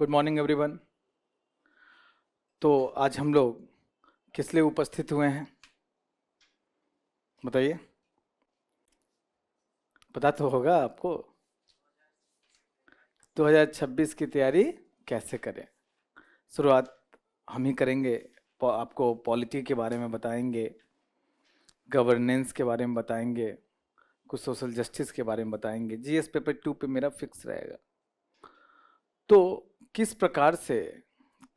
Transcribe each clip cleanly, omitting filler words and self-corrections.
Morning everyone. तो आज हम लोग किस लिए उपस्थित हुए हैं बताइए, पता तो होगा आपको। 2026 की तैयारी कैसे करें, शुरुआत हम ही करेंगे। आपको पॉलिटी के बारे में बताएंगे, गवर्नेंस के बारे में बताएंगे, कुछ सोशल जस्टिस के बारे में बताएंगे। जीएस पेपर 2 पे मेरा फिक्स रहेगा। तो किस प्रकार से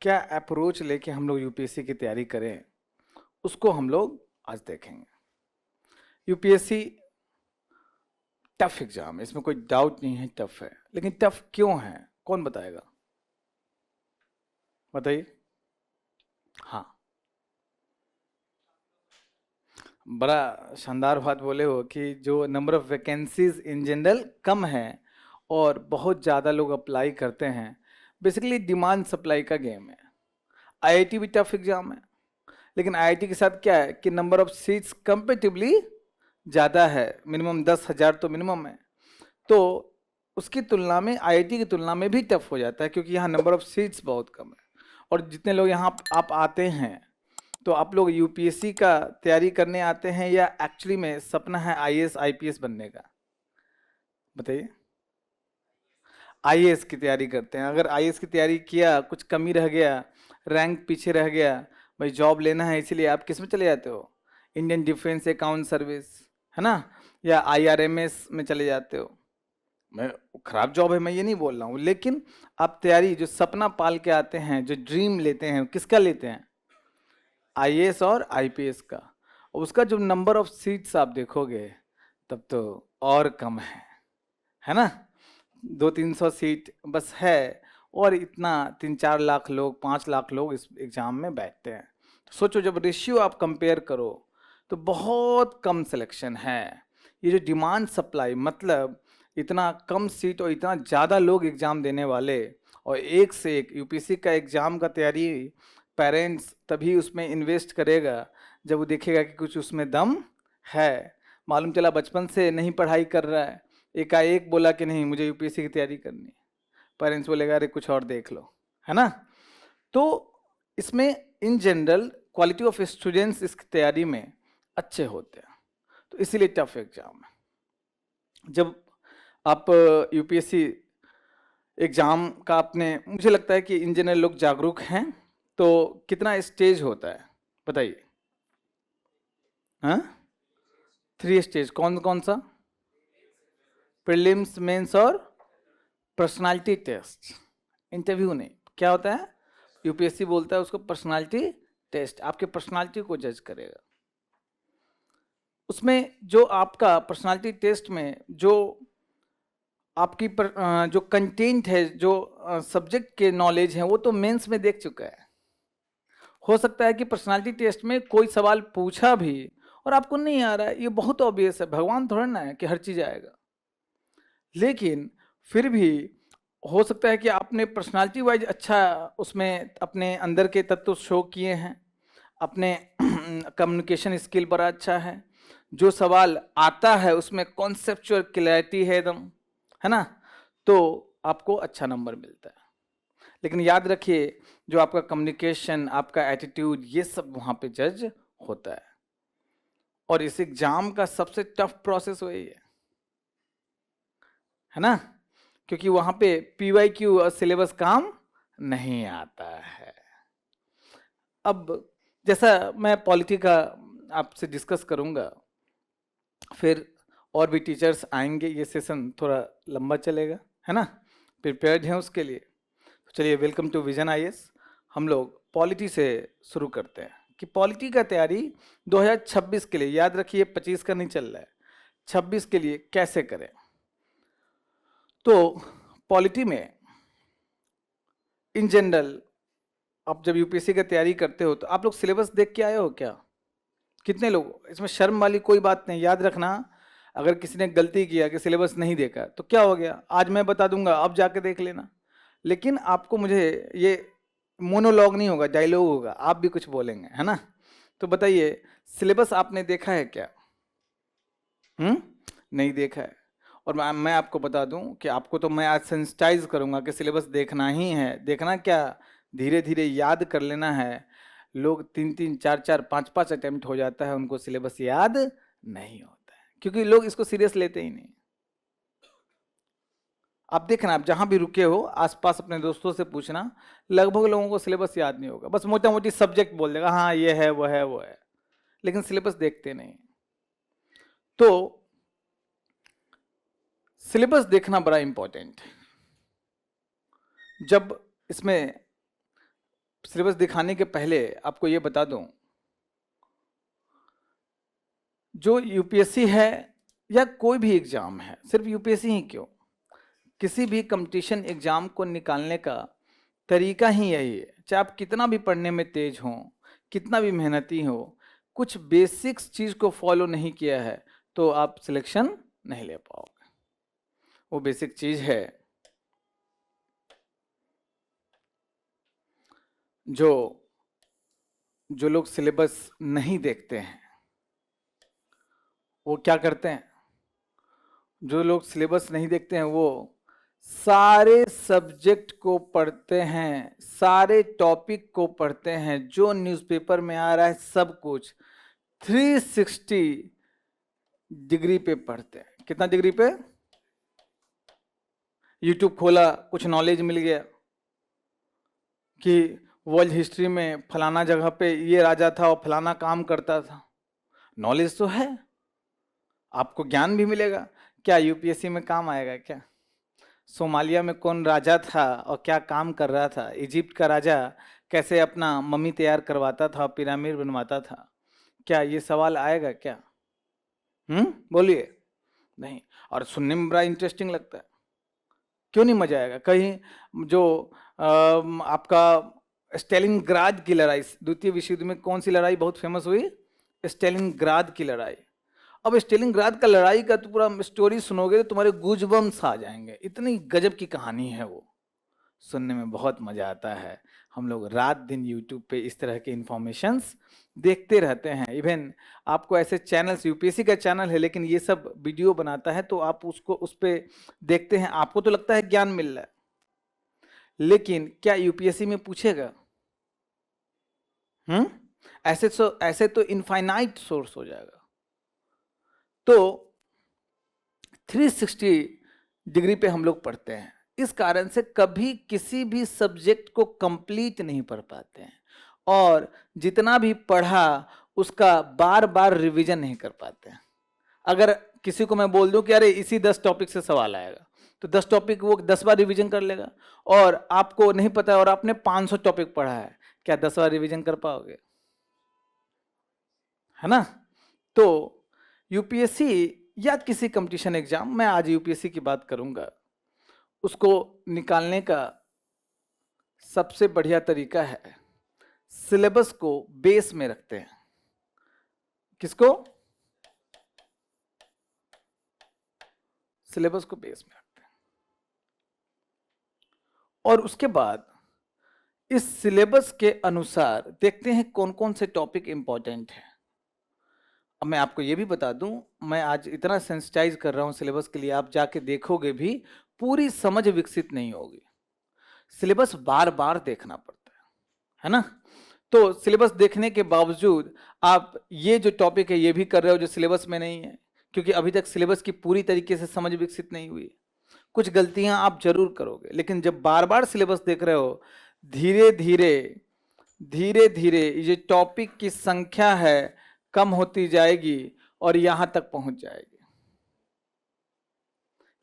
क्या अप्रोच लेके हम लोग यूपीएससी की तैयारी करें, उसको हम लोग आज देखेंगे। यूपीएससी टफ एग्जाम है, इसमें कोई डाउट नहीं है, टफ है। लेकिन टफ क्यों है, कौन बताएगा, बताइए। हाँ, बड़ा शानदार बात बोले हो कि जो number of vacancies in general कम है और बहुत ज़्यादा लोग अप्लाई करते हैं। बेसिकली डिमांड सप्लाई का गेम है। आईआईटी भी टफ एग्जाम है, लेकिन आईआईटी के साथ क्या है कि नंबर ऑफ सीट्स कंपेटिवली ज़्यादा है, मिनिमम 10,000 तो मिनिमम है। तो उसकी तुलना में आईआईटी की तुलना में भी टफ हो जाता है, क्योंकि यहाँ नंबर ऑफ सीट्स बहुत कम है। और जितने लोग यहाँ आप आते हैं, तो आप लोग यूपीएससी का तैयारी करने आते हैं या एक्चुअली में सपना है आईएएस आईपीएस बनने का? बताइए। आईएएस की तैयारी करते हैं। अगर आईएएस की तैयारी किया, कुछ कमी रह गया, रैंक पीछे रह गया, भाई जॉब लेना है, इसीलिए आप किस में चले जाते हो? इंडियन डिफेंस अकाउंट सर्विस, है ना, या आईआरएमएस में चले जाते हो। मैं खराब जॉब है, मैं ये नहीं बोल रहा हूँ, लेकिन आप तैयारी जो सपना पाल के आते हैं, जो ड्रीम लेते हैं, किसका लेते हैं? आईएएस और आईपीएस का। और उसका जो नंबर ऑफ सीट्स आप देखोगे, तब तो और कम है ना? 200-300 सीट बस है, और इतना 3-4 लाख लोग, 5 लाख लोग इस एग्जाम में बैठते हैं। तो सोचो, जब रेशियो आप कंपेयर करो तो बहुत कम सिलेक्शन है। ये जो डिमांड सप्लाई, मतलब इतना कम सीट और इतना ज़्यादा लोग एग्ज़ाम देने वाले, और एक से एक यूपीएससी का एग्ज़ाम का तैयारी पेरेंट्स तभी उसमें इन्वेस्ट करेगा जब वो देखेगा कि कुछ उसमें दम है। मालूम चला बचपन से नहीं पढ़ाई कर रहा है, एकाएक बोला कि नहीं मुझे यूपीएससी की तैयारी करनी है, पेरेंट्स बोलेगा अरे कुछ और देख लो, है ना? तो इसमें in general quality of students इस तैयारी में अच्छे होते हैं, तो इसीलिए टफ एग्जाम है। जब आप यूपीएससी एग्जाम का आपने, मुझे लगता है कि इन जनरल लोग जागरूक हैं, तो कितना स्टेज होता है बताइए? हाँ, 3 स्टेज। कौन कौन सा? प्रीलिम्स, मेंस और पर्सनालिटी टेस्ट। इंटरव्यू नहीं, क्या होता है? यूपीएससी बोलता है उसको पर्सनालिटी टेस्ट, आपके पर्सनालिटी को जज करेगा। उसमें जो आपका पर्सनालिटी टेस्ट में जो आपकी जो कंटेंट है, जो सब्जेक्ट के नॉलेज है, वो तो मेंस में देख चुका है। हो सकता है कि पर्सनालिटी टेस्ट में कोई सवाल पूछा भी और आपको नहीं आ रहा है, ये बहुत ऑब्वियस है, भगवान थोड़ा ना है कि हर चीज़ आएगा। लेकिन फिर भी हो सकता है कि आपने पर्सनालिटी वाइज अच्छा उसमें अपने अंदर के तत्व शो किए हैं, अपने कम्युनिकेशन स्किल बड़ा अच्छा है, जो सवाल आता है उसमें कॉन्सेप्चुअल क्लैरिटी है एकदम, है ना, तो आपको अच्छा नंबर मिलता है। लेकिन याद रखिए, जो आपका कम्युनिकेशन, आपका एटीट्यूड, ये सब वहाँ पे जज होता है। और इस एग्जाम का सबसे टफ प्रोसेस वही है ना, क्योंकि वहाँ पे पीवाईक्यू और सिलेबस काम नहीं आता है। अब जैसा मैं पॉलिटी का आपसे डिस्कस करूँगा, फिर और भी टीचर्स आएंगे, ये सेशन थोड़ा लंबा चलेगा, है ना, प्रिपेयर्ड हैं उसके लिए। तो चलिए, वेलकम टू विजन आईएएस। हम लोग पॉलिटी से शुरू करते हैं कि पॉलिटी का तैयारी 2026 के लिए, याद रखिए 25 का नहीं चल रहा है, 26 के लिए कैसे करें। तो पॉलिटी में इन जनरल आप जब यूपीएससी का तैयारी करते हो तो आप लोग सिलेबस देख के आए हो क्या? कितने लोग? इसमें शर्म वाली कोई बात नहीं, याद रखना, अगर किसी ने गलती किया कि सिलेबस नहीं देखा तो क्या हो गया, आज मैं बता दूंगा, अब जाके देख लेना। लेकिन आपको, मुझे ये मोनोलॉग नहीं होगा, डायलॉग होगा, आप भी कुछ बोलेंगे, है ना? तो बताइए, सिलेबस आपने देखा है क्या? नहीं देखा है। और मैं आपको बता दूं कि आपको तो मैं आज सेंसिटाइज करूंगा कि सिलेबस देखना ही है। देखना क्या, धीरे धीरे याद कर लेना है। लोग 3-3, 4-4, 5-5 अटेम्प्ट हो जाता है, उनको सिलेबस याद नहीं होता है, क्योंकि लोग इसको सीरियस लेते ही नहीं। आप देखना, आप जहां भी रुके हो आसपास अपने दोस्तों से पूछना, लगभग लोगों को सिलेबस याद नहीं होगा, बस मोटा मोटी सब्जेक्ट बोल देगा, हाँ ये है वो है वो है, लेकिन सिलेबस देखते नहीं। तो सिलेबस देखना बड़ा इंपॉर्टेंट है। जब इसमें सिलेबस दिखाने के पहले आपको ये बता दूं, जो यूपीएससी है या कोई भी एग्जाम है, सिर्फ यूपीएससी ही क्यों, किसी भी कंपटीशन एग्जाम को निकालने का तरीका ही यही है। चाहे आप कितना भी पढ़ने में तेज हो, कितना भी मेहनती हो, कुछ बेसिक्स चीज को फॉलो नहीं किया है तो आप सिलेक्शन नहीं ले पाओगे। वो बेसिक चीज है जो जो लोग सिलेबस नहीं देखते हैं वो क्या करते हैं, जो लोग सिलेबस नहीं देखते हैं वो सारे सब्जेक्ट को पढ़ते हैं, सारे टॉपिक को पढ़ते हैं, जो न्यूज़पेपर में आ रहा है सब कुछ 360 डिग्री पे पढ़ते हैं। कितना डिग्री पे? यूट्यूब खोला, कुछ नॉलेज मिल गया कि वर्ल्ड हिस्ट्री में फलाना जगह पे ये राजा था और फलाना काम करता था, नॉलेज तो है, आपको ज्ञान भी मिलेगा। क्या यूपीएससी में काम आएगा क्या? सोमालिया में कौन राजा था और क्या काम कर रहा था, इजिप्ट का राजा कैसे अपना मम्मी तैयार करवाता था, पिरामिड बनवाता था, क्या ये सवाल आएगा क्या? बोलिए। नहीं। और सुनने में बड़ा इंटरेस्टिंग लगता है, क्यों नहीं मजा आएगा? कहीं जो आपका स्टेलिनग्राद की लड़ाई, द्वितीय विश्व युद्ध में कौन सी लड़ाई बहुत फेमस हुई? स्टेलिनग्राद की लड़ाई। अब स्टेलिनग्राद का लड़ाई का तो पूरा स्टोरी सुनोगे तो तुम्हारे गूजबम्स आ जाएंगे, इतनी गजब की कहानी है वो, सुनने में बहुत मजा आता है। हम लोग रात दिन यूट्यूब पे इस तरह के इंफॉर्मेशंस देखते रहते हैं। इवन आपको ऐसे चैनल्स, यूपीएससी का चैनल है लेकिन ये सब वीडियो बनाता है तो आप उसको उस पर देखते हैं, आपको तो लगता है ज्ञान मिल रहा है, लेकिन क्या यूपीएससी में पूछेगा? हम्म ऐसे तो इनफाइनाइट सोर्स हो जाएगा। तो 360 डिग्री पे हम लोग पढ़ते हैं, इस कारण से कभी किसी भी सब्जेक्ट को कंप्लीट नहीं पढ़ पाते हैं, और जितना भी पढ़ा उसका बार बार रिवीजन नहीं कर पाते हैं। अगर किसी को मैं बोल दूं कि अरे इसी 10 टॉपिक से सवाल आएगा, तो 10 टॉपिक वो 10 बार रिवीजन कर लेगा, और आपको नहीं पता है और आपने 500 टॉपिक पढ़ा है, क्या 10 बार रिवीजन कर पाओगे? है ना? तो यूपीएससी या किसी कंपटीशन एग्जाम, मैं आज यूपीएससी की बात करूंगा, उसको निकालने का सबसे बढ़िया तरीका है सिलेबस को बेस में रखते हैं। किसको? सिलेबस को बेस में रखते हैं, और उसके बाद इस सिलेबस के अनुसार देखते हैं कौन कौन से टॉपिक इंपॉर्टेंट है। अब मैं आपको ये भी बता दूं, मैं आज इतना सेंसिटाइज कर रहा हूं सिलेबस के लिए, आप जाके देखोगे भी पूरी समझ विकसित नहीं होगी। सिलेबस बार बार देखना पड़ता है ना? तो सिलेबस देखने के बावजूद आप ये जो टॉपिक है ये भी कर रहे हो जो सिलेबस में नहीं है, क्योंकि अभी तक सिलेबस की पूरी तरीके से समझ विकसित नहीं हुई। कुछ गलतियां आप जरूर करोगे, लेकिन जब बार बार सिलेबस देख रहे हो, धीरे धीरे धीरे धीरे ये टॉपिक की संख्या है कम होती जाएगी और यहां तक पहुंच जाएगी।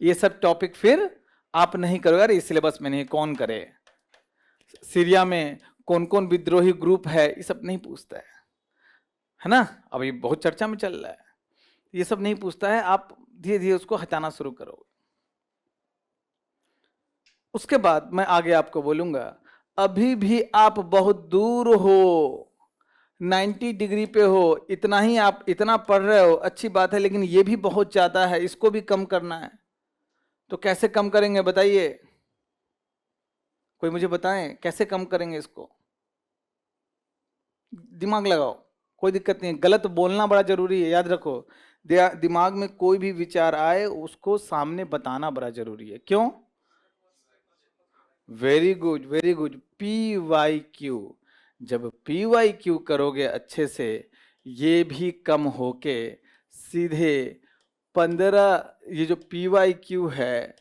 ये सब टॉपिक फिर आप नहीं करोगे, अरे इस सिलेबस में नहीं, कौन करे? सीरिया में कौन कौन विद्रोही ग्रुप है, ये सब नहीं पूछता है ना? अभी बहुत चर्चा में चल रहा है, ये सब नहीं पूछता है, आप धीरे धीरे उसको हटाना शुरू करोगे। उसके बाद मैं आगे आपको बोलूंगा, अभी भी आप बहुत दूर हो, 90 डिग्री पे हो, इतना ही आप इतना पढ़ रहे हो, अच्छी बात है, लेकिन ये भी बहुत ज्यादा है, इसको भी कम करना है। तो कैसे कम करेंगे बताइए? कोई मुझे बताएं कैसे कम करेंगे इसको? दिमाग लगाओ, कोई दिक्कत नहीं है, गलत बोलना बड़ा जरूरी है, याद रखो। दिमाग में कोई भी विचार आए उसको सामने बताना बड़ा जरूरी है। क्यों? Very good, very good. PYQ, जब PYQ करोगे अच्छे से, ये भी कम होके सीधे 15, ये जो PYQ है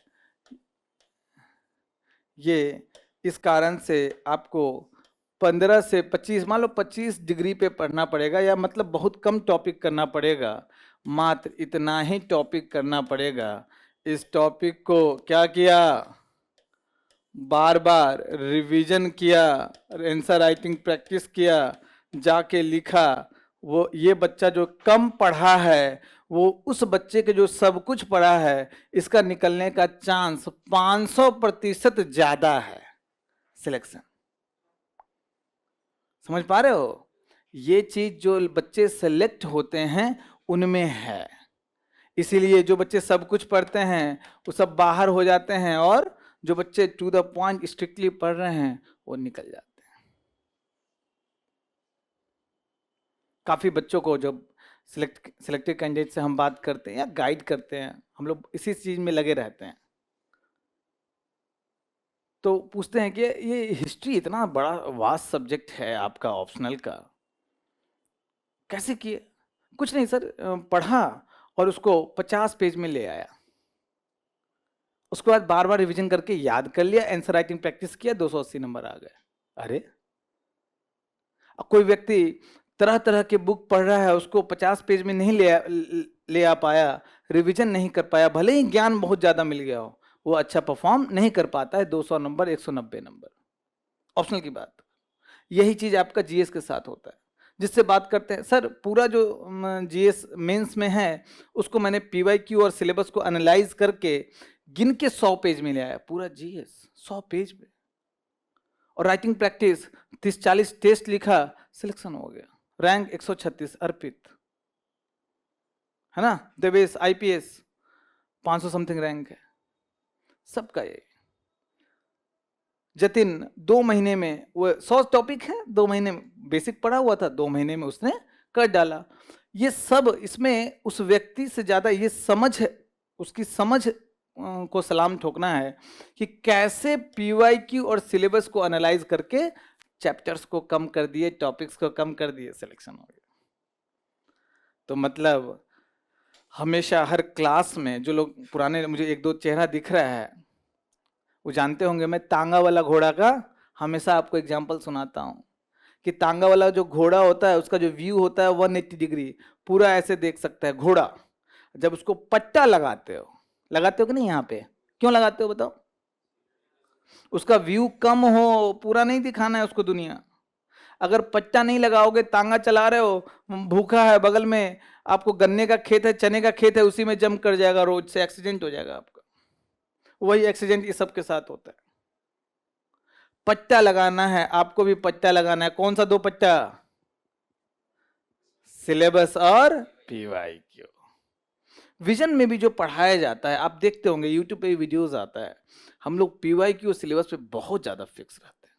ये इस कारण से आपको 15 से 25, मान लो 25 डिग्री पे पढ़ना पड़ेगा, या मतलब बहुत कम टॉपिक करना पड़ेगा, मात्र इतना ही टॉपिक करना पड़ेगा। इस टॉपिक को क्या किया? बार बार रिवीजन किया, आंसर राइटिंग प्रैक्टिस किया, जाके लिखा। वो ये बच्चा जो कम पढ़ा है, वो उस बच्चे के जो सब कुछ पढ़ा है, इसका निकलने का चांस 500% ज्यादा है सिलेक्शन। समझ पा रहे हो? ये चीज जो बच्चे सेलेक्ट होते हैं उनमें है, इसीलिए जो बच्चे सब कुछ पढ़ते हैं वो सब बाहर हो जाते हैं, और जो बच्चे टू द पॉइंट स्ट्रिक्टली पढ़ रहे हैं वो निकल जाते हैं। काफी बच्चों को जब सिलेक्टेड कैंडिडेट से हम बात करते हैं या गाइड करते हैं, हम लोग इसी चीज में लगे रहते हैं। तो पूछते हैं कि ये हिस्ट्री इतना बड़ा वास्ट सब्जेक्ट है आपका ऑप्शनल का, कैसे किए? कुछ नहीं सर, पढ़ा और उसको 50 पेज में ले आया, उसके बाद बार बार रिवीजन करके याद कर लिया, आंसर राइटिंग प्रैक्टिस किया, 280 नंबर आ गए। अरे, अब कोई व्यक्ति तरह तरह के बुक पढ़ रहा है, उसको 50 पेज में नहीं ले आ पाया, रिवीजन नहीं कर पाया, भले ही ज्ञान बहुत ज्यादा मिल गया हो, वो अच्छा परफॉर्म नहीं कर पाता है, 200 नंबर 190 नंबर। ऑप्शनल की बात, यही चीज आपका जीएस के साथ होता है। जिससे बात करते हैं सर, पूरा जो जीएस मेंस में है उसको मैंने पीवाईक्यू और सिलेबस को एनालाइज करके गिन के 100 पेज में ले आया, पूरा जीएस 100 पेज में। और राइटिंग प्रैक्टिस 30-40 टेस्ट लिखा, सिलेक्शन हो गया, रैंक 136। अर्पित है ना, देवेश आईपीएस 500 समथिंग रैंक है सबका। ये जतिन 2 महीने में, वो 100 टॉपिक है, 2 महीने में बेसिक पढ़ा हुआ था, 2 महीने में उसने कर डाला। ये सब इसमें उस व्यक्ति से ज्यादा ये समझ है, उसकी समझ को सलाम ठोकना है कि कैसे पीवाईक्यू और सिलेबस को एनालाइज करके चैप्टर्स को कम कर दिए, टॉपिक्स को कम कर दिए, सिलेक्शन हो गया। तो मतलब हमेशा हर क्लास में जो लोग पुराने, मुझे 1-2 चेहरा दिख रहा है, वो जानते होंगे, मैं तांगा वाला घोड़ा का हमेशा आपको एग्जाम्पल सुनाता हूँ कि तांगा वाला जो घोड़ा होता है उसका जो व्यू होता है 180 डिग्री पूरा ऐसे देख सकता है घोड़ा। जब उसको पट्टा लगाते हो कि नहीं, यहाँ पे क्यों लगाते हो बताओ? उसका व्यू कम हो, पूरा नहीं दिखाना है उसको दुनिया। अगर पट्टा नहीं लगाओगे, तांगा चला रहे हो, भूखा है बगल में, आपको गन्ने का खेत है, चने का खेत है, उसी में जंप कर जाएगा, रोड से एक्सीडेंट हो जाएगा आपका। वही एक्सीडेंट ये सबके साथ होता है। पट्टा लगाना है, आपको भी पट्टा लगाना है। कौन सा 2 पट्टा? सिलेबस और पीवाईक्यू। विजन में भी जो पढ़ाया जाता है, आप देखते होंगे यूट्यूब पे वीडियोस आता है, हम लोग पीवाईक्यू सिलेबस पे बहुत ज्यादा फिक्स रहते हैं।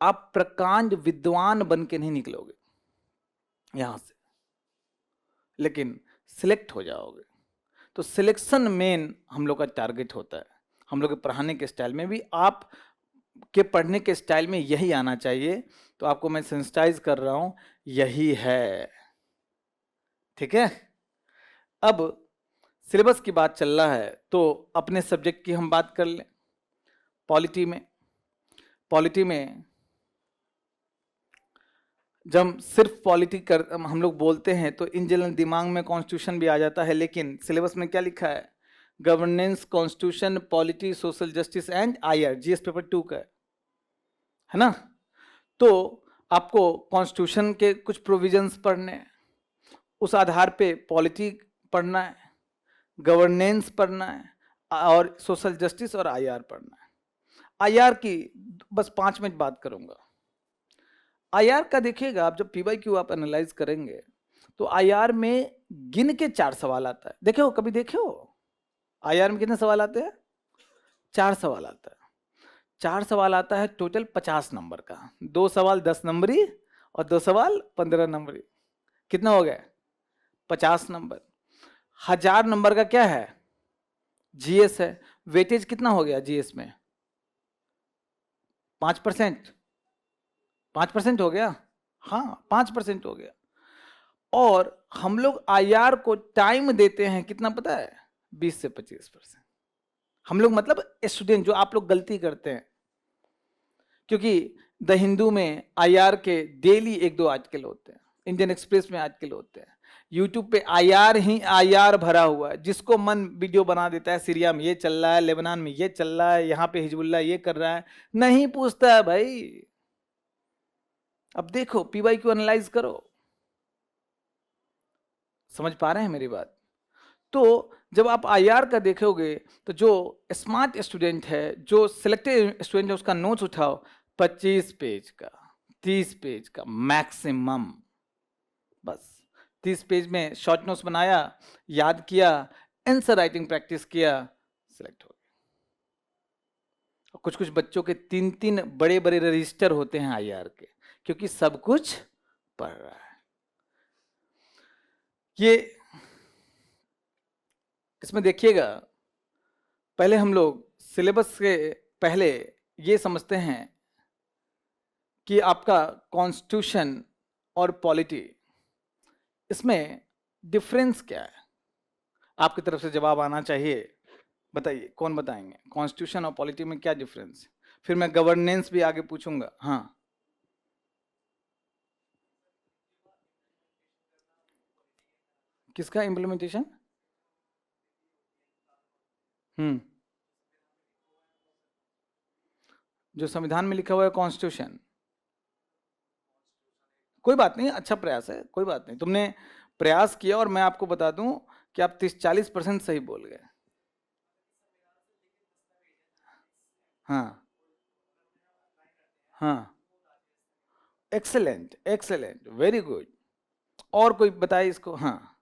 आप प्रकांड विद्वान बन के नहीं निकलोगे यहां से, लेकिन सिलेक्ट हो जाओगे। तो सिलेक्शन मेन हम लोग का टारगेट होता है। हम लोग के पढ़ाने के स्टाइल में भी, आप के पढ़ने के स्टाइल में यही आना चाहिए। तो आपको मैं सेंसिटाइज कर रहा हूं, यही है, ठीक है। अब सिलेबस की बात चल रहा है तो अपने सब्जेक्ट की हम बात कर लें। पॉलिटी में जब सिर्फ पॉलिटी हम लोग बोलते हैं तो इन जनरल दिमाग में कॉन्स्टिट्यूशन भी आ जाता है, लेकिन सिलेबस में क्या लिखा है? Governance, constitution, polity, social justice and IR, GS paper 2 का है ना। तो आपको कॉन्स्टिट्यूशन के कुछ प्रोविजंस पढ़ने हैं, उस आधार पे पॉलिटी पढ़ना है, गवर्नेंस पढ़ना है और सोशल जस्टिस और आईआर पढ़ना है। आईआर की बस 5 मिनट बात करूंगा। आईआर का देखिएगा, आप जब पीवाईक्यू आप एनालाइज करेंगे तो आईआर में गिन के 4 सवाल आता है। देखे हो, कभी देखे हो आईआर में कितने सवाल आते हैं? 4 सवाल आता है। 4 सवाल आता है, टोटल 50 नंबर का। 2 सवाल 10 नंबरी और 2 सवाल 15 नंबरी। कितना हो गया? 50 नंबर। 1000 नंबर का क्या है? जीएस है। वेटेज कितना हो गया जीएस में? 5%। 5% हो गया, हाँ 5% हो गया। और हम लोग आईआर को टाइम देते हैं कितना पता है? 20 से 25%। हम लोग मतलब स्टूडेंट, जो आप लोग गलती करते हैं, क्योंकि द हिंदू में आईआर के डेली 1-2 आर्टिकल होते हैं, इंडियन एक्सप्रेस में आर्टिकल होते हैं, यूट्यूब पे आईआर ही आईआर भरा हुआ है। जिसको मन वीडियो बना देता है, सीरिया में ये चल रहा है, लेबनान में ये चल रहा है, यहाँ पे हिजबुल्लाह ये कर रहा है, नहीं पूछता है भाई। अब देखो पीवाईक्यू एनालाइज करो, समझ पा रहे हैं मेरी बात? तो जब आप आईआर का देखोगे तो जो स्मार्ट स्टूडेंट है, जो सिलेक्टेड स्टूडेंट है, उसका नोट्स उठाओ, 25 पेज का, 30 पेज का मैक्सिमम, बस 30 पेज में शॉर्ट नोट्स बनाया, याद किया, आंसर राइटिंग प्रैक्टिस किया, सिलेक्ट हो गया। कुछ कुछ बच्चों के 3-3 बड़े बड़े रजिस्टर होते हैं आईआर के, क्योंकि सब कुछ पढ़ रहा है। ये इसमें देखिएगा, पहले हम लोग सिलेबस के पहले ये समझते हैं कि आपका कॉन्स्टिट्यूशन और पॉलिटी, इसमें डिफरेंस क्या है। आपकी तरफ से जवाब आना चाहिए, बताइए कौन बताएंगे कॉन्स्टिट्यूशन और पॉलिटी में क्या डिफरेंस है। फिर मैं गवर्नेंस भी आगे पूछूंगा। हाँ, किसका इम्प्लीमेंटेशन? हम्म, जो संविधान में लिखा हुआ है कॉन्स्टिट्यूशन। कोई बात नहीं, अच्छा प्रयास है, कोई बात नहीं, तुमने प्रयास किया और मैं आपको बता दूं कि आप 30-40% सही बोल गए। हाँ हाँ, एक्सेलेंट एक्सेलेंट, वेरी गुड। और कोई बताए इसको। हाँ,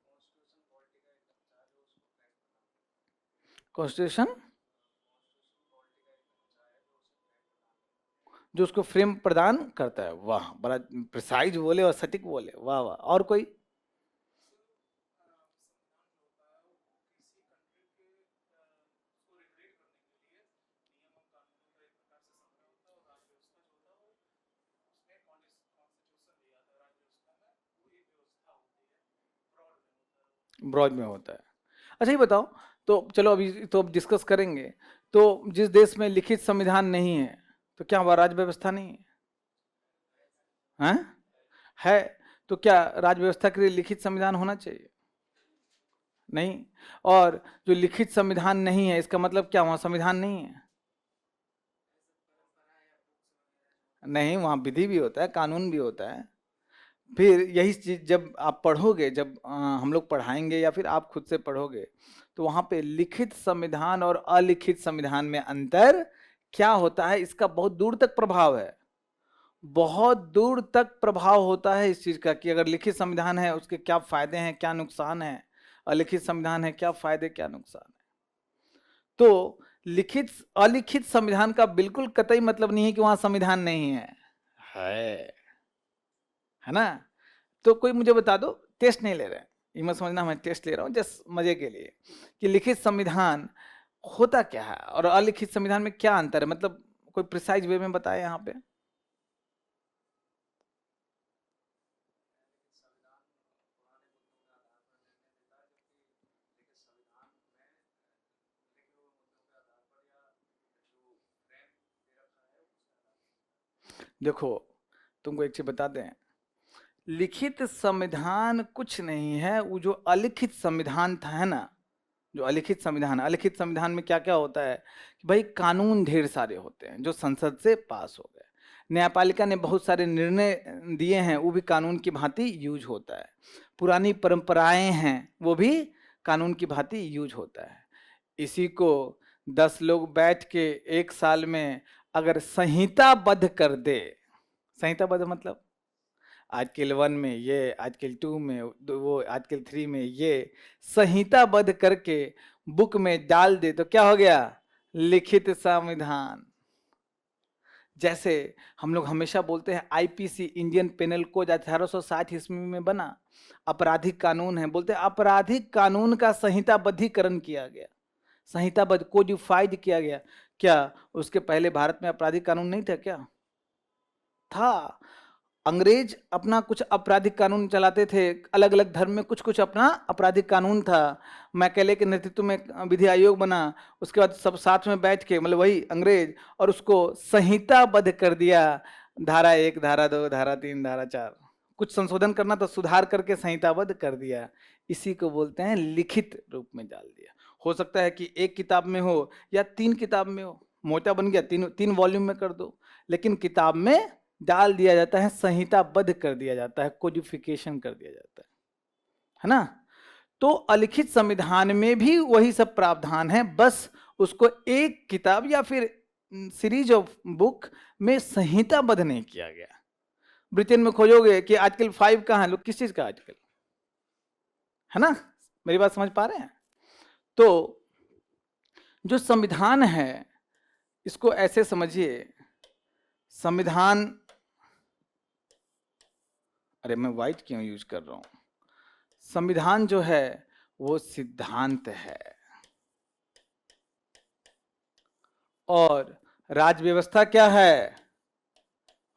कॉन्स्टिट्यूशन जो उसको फ्रेम प्रदान करता है। वाह, बड़ा प्रिसाइज बोले और सटीक बोले, वाह वाह। और कोई? ब्रॉड में होता है। अच्छा ये बताओ, तो चलो अभी तो अब डिस्कस करेंगे। तो जिस देश में लिखित संविधान नहीं है, तो क्या वह राज्य व्यवस्था नहीं है? हैं? है। तो क्या राज्य व्यवस्था के लिए लिखित संविधान होना चाहिए? नहीं। और जो लिखित संविधान नहीं है, इसका मतलब क्या वहाँ संविधान नहीं है? नहीं, वहाँ विधि भी होता है, कानून भी होता है। फिर यही चीज जब आप पढ़ोगे, जब हम लोग पढ़ाएंगे या फिर आप खुद से पढ़ोगे, तो वहां पे लिखित संविधान और अलिखित संविधान में अंतर क्या होता है, इसका बहुत दूर तक प्रभाव है। बहुत दूर तक प्रभाव होता है इस चीज का कि अगर लिखित संविधान है उसके क्या फायदे हैं, क्या नुकसान है, अलिखित संविधान है क्या फायदे क्या नुकसान है। तो लिखित अलिखित संविधान का बिल्कुल कतई मतलब नहीं है कि वहां संविधान नहीं है। है है ना? तो कोई मुझे बता दो, टेस्ट नहीं ले रहे हैं, ये मत समझना मैं टेस्ट ले रहा हूँ, जस्ट मजे के लिए, कि लिखित संविधान होता क्या है और अलिखित संविधान में क्या अंतर है, मतलब कोई प्रिसाइज वे में बताए यहाँ पे। देखो, तुमको एक चीज बता दें, लिखित संविधान कुछ नहीं है, वो जो अलिखित संविधान था है ना, जो अलिखित संविधान, अलिखित संविधान में क्या क्या होता है कि भाई कानून ढेर सारे होते हैं जो संसद से पास हो गए, न्यायपालिका ने बहुत सारे निर्णय दिए हैं, वो भी कानून की भांति यूज होता है, पुरानी परंपराएं हैं वो भी कानून की भांति यूज होता है। इसी को 10 लोग बैठ के एक साल में अगर संहिताबद्ध कर दे, संहिताबद्ध मतलब आर्टिकल 1 में ये, आर्टिकल 2 में वो, आर्टिकल 3 में ये, संहिताबद्ध करके बुक में डाल दे तो क्या हो गया? लिखित संविधान। जैसे हम लोग हमेशा बोलते हैं आईपीसी, इंडियन पेनल कोड 1860 ईस्वी में बना, आपराधिक कानून है, बोलते हैं आपराधिक कानून का संहिताबद्धीकरण किया गया, संहिताबद्ध कोडिफाइड किया गया। क्या उसके पहले भारत में आपराधिक कानून नहीं था क्या? था। अंग्रेज अपना कुछ आपराधिक कानून चलाते थे, अलग अलग धर्म में कुछ कुछ अपना आपराधिक कानून था। मैकेले के नेतृत्व में विधि आयोग बना, उसके बाद सब साथ में बैठ के, मतलब वही अंग्रेज, और उसको संहिताबद्ध कर दिया। धारा 1, धारा 2, धारा 3, धारा 4, कुछ संशोधन करना तो सुधार करके संहिताबद्ध कर दिया। इसी को बोलते हैं लिखित रूप में डाल दिया। हो सकता है कि एक किताब में हो या 3 किताब में हो, मोटा बन गया, तीन तीन वॉल्यूम में कर दो, लेकिन किताब में डाल दिया जाता है, संहिताबद्ध कर दिया जाता है, कोडिफिकेशन कर दिया जाता है ना? तो अलिखित संविधान में भी वही सब प्रावधान है, बस उसको एक किताब या फिर सीरीज ऑफ बुक में संहिताबद्ध नहीं किया गया। ब्रिटेन में खोजोगे कि आर्टिकल 5 कहाँ है, लोग किस चीज का आर्टिकल है ना? मेरी बात समझ पा रहे हैं? तो जो संविधान है, इसको ऐसे समझिए, संविधान, अरे मैं वाइट क्यों यूज कर रहा हूं, संविधान जो है वो सिद्धांत है, और राज व्यवस्था क्या है?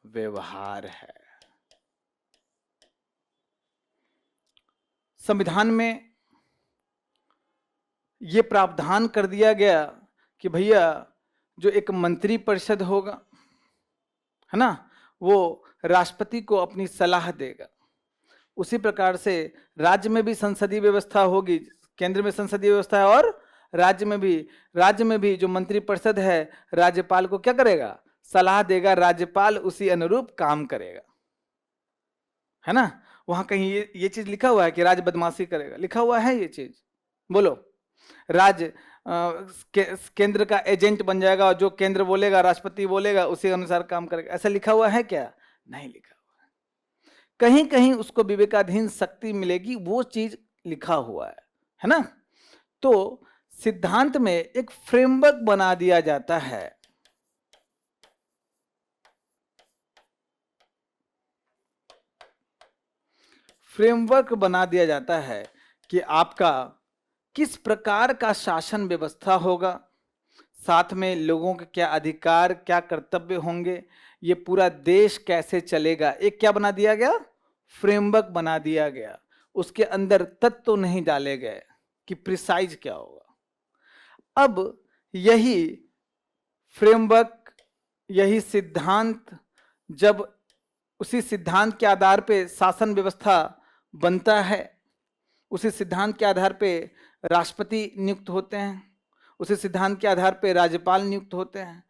व्यवहार है। संविधान में ये प्रावधान कर दिया गया कि भैया जो एक मंत्री परिषद होगा, है ना, वो राष्ट्रपति को अपनी सलाह देगा। उसी प्रकार से राज्य में भी संसदीय व्यवस्था होगी, केंद्र में संसदीय व्यवस्था है और राज्य में भी जो मंत्री परिषद है राज्यपाल को क्या करेगा? सलाह देगा, राज्यपाल उसी अनुरूप काम करेगा, है ना। वहां कहीं ये चीज लिखा हुआ है कि राज्य बदमाशी करेगा? लिखा हुआ है ये चीज? बोलो। राज्य केंद्र का एजेंट बन जाएगा और जो केंद्र बोलेगा, राष्ट्रपति बोलेगा, उसी अनुसार काम करेगा, ऐसा लिखा हुआ है क्या? नहीं लिखा हुआ है। कहीं कहीं उसको विवेकाधीन शक्ति मिलेगी, वो चीज लिखा हुआ है ना। तो सिद्धांत में एक फ्रेमवर्क बना दिया जाता है। फ्रेमवर्क बना दिया जाता है कि आपका किस प्रकार का शासन व्यवस्था होगा, साथ में लोगों के क्या अधिकार, क्या कर्तव्य होंगे, ये पूरा देश कैसे चलेगा। एक क्या बना दिया गया? फ्रेमवर्क बना दिया गया। उसके अंदर तत्व तो नहीं डाले गए कि प्रिसाइज क्या होगा। अब यही फ्रेमवर्क, यही सिद्धांत, जब उसी सिद्धांत के आधार पे शासन व्यवस्था बनता है, उसी सिद्धांत के आधार पे राष्ट्रपति नियुक्त होते हैं, उसी सिद्धांत के आधार पे राज्यपाल नियुक्त होते हैं,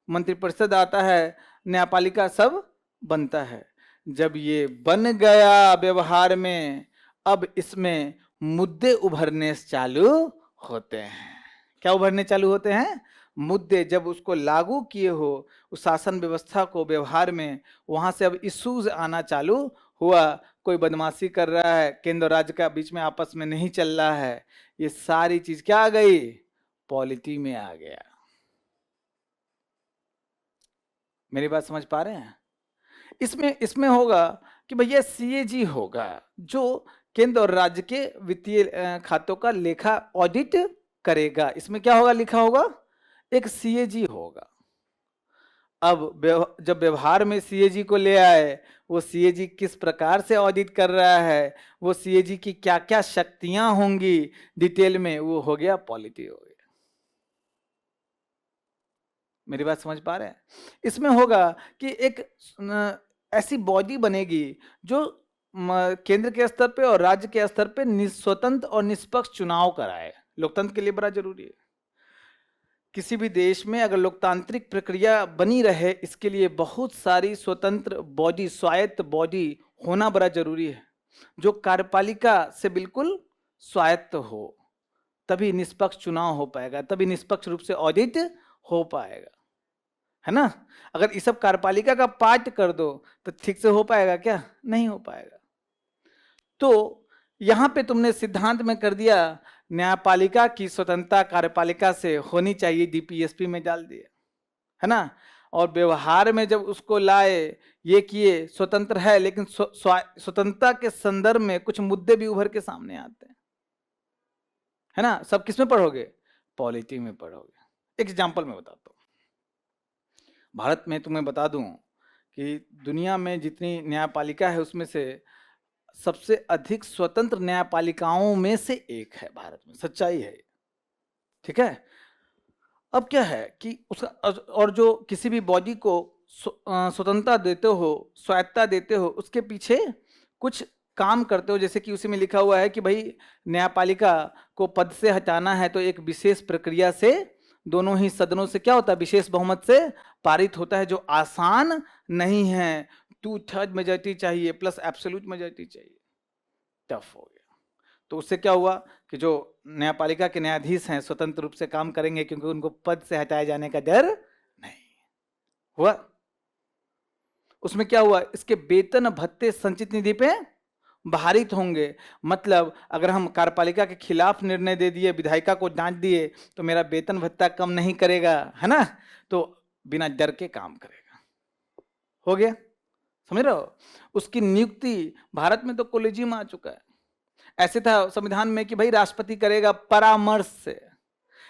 मंत्रिपरिषद आता है, न्यायपालिका सब बनता है। जब ये बन गया व्यवहार में, अब इसमें मुद्दे उभरने चालू होते हैं। क्या उभरने चालू होते हैं? मुद्दे। जब उसको लागू किए हो उस शासन व्यवस्था को व्यवहार में, वहां से अब इश्यूज आना चालू हुआ। कोई बदमाशी कर रहा है, केंद्र और राज्य का बीच में आपस में नहीं चल रहा है, ये सारी चीज क्या आ गई? पॉलिटी में आ गया। मेरी बात समझ पा रहे हैं? इसमें होगा कि भैया सीएजी होगा जो केंद्र और राज्य के वित्तीय खातों का लेखा ऑडिट करेगा। इसमें क्या होगा? लिखा होगा एक सीएजी होगा। अब जब व्यवहार में सीएजी को ले आए, वो सीएजी किस प्रकार से ऑडिट कर रहा है, वो सीएजी की क्या क्या शक्तियां होंगी डिटेल में, वो हो गया पॉलिटी हो गया। मेरी बात समझ पा रहे हैं? इसमें होगा कि एक ऐसी बॉडी बनेगी जो केंद्र के स्तर पे और राज्य के स्तर पे स्वतंत्र और निष्पक्ष चुनाव कराए। लोकतंत्र के लिए बड़ा जरूरी है। किसी भी देश में अगर लोकतांत्रिक प्रक्रिया बनी रहे, इसके लिए बहुत सारी स्वतंत्र बॉडी, स्वायत्त बॉडी होना बड़ा जरूरी है, जो कार्यपालिका से बिल्कुल स्वायत्त हो। तभी निष्पक्ष चुनाव हो पाएगा, तभी निष्पक्ष रूप से ऑडिट हो पाएगा, है ना। अगर इस सब कार्यपालिका का पार्ट कर दो तो ठीक से हो पाएगा क्या? नहीं हो पाएगा। तो यहां पे तुमने सिद्धांत में कर दिया न्यायपालिका की स्वतंत्रता कार्यपालिका से होनी चाहिए, डीपीएसपी में डाल दिए, है ना। और व्यवहार में जब उसको लाए, ये किए, स्वतंत्र है, लेकिन स्वतंत्रता के संदर्भ में कुछ मुद्दे भी उभर के सामने आते हैं, है ना। सब किस में पढ़ोगे? पॉलिटी में पढ़ोगे। एग्जाम्पल में बताता हूं। भारत में तुम्हें बता दूं कि दुनिया में जितनी न्यायपालिका है उसमें से सबसे अधिक स्वतंत्र न्यायपालिकाओं में से एक है भारत में। सच्चाई है, ठीक है। अब क्या है कि उसका, और जो किसी भी बॉडी को स्वतंत्रता देते हो, स्वायत्तता देते हो, उसके पीछे कुछ काम करते हो। जैसे कि उसी में लिखा हुआ है कि भाई न्यायपालिका को पद से हटाना है तो एक विशेष प्रक्रिया से दोनों ही सदनों से क्या होता है? विशेष बहुमत से पारित होता है, जो आसान नहीं है। 2/3 मेजॉरिटी चाहिए प्लस एब्सोल्यूट मेजॉरिटी चाहिए। टफ हो गया। तो उससे क्या हुआ कि जो न्यायपालिका के न्यायाधीश हैं स्वतंत्र रूप से काम करेंगे, क्योंकि उनको पद से हटाए जाने का डर नहीं हुआ। उसमें क्या हुआ? इसके वेतन भत्ते संचित निधि पे भारित होंगे। मतलब अगर हम कार्यपालिका के खिलाफ निर्णय दे दिए, विधायिका को डांट दिए, तो मेरा वेतन भत्ता कम नहीं करेगा, है ना। तो बिना डर के काम करेगा। हो गया, समझ रहे हो। उसकी नियुक्ति भारत में तो कोलेजियम आ चुका है। ऐसे था संविधान में कि भाई राष्ट्रपति करेगा परामर्श से,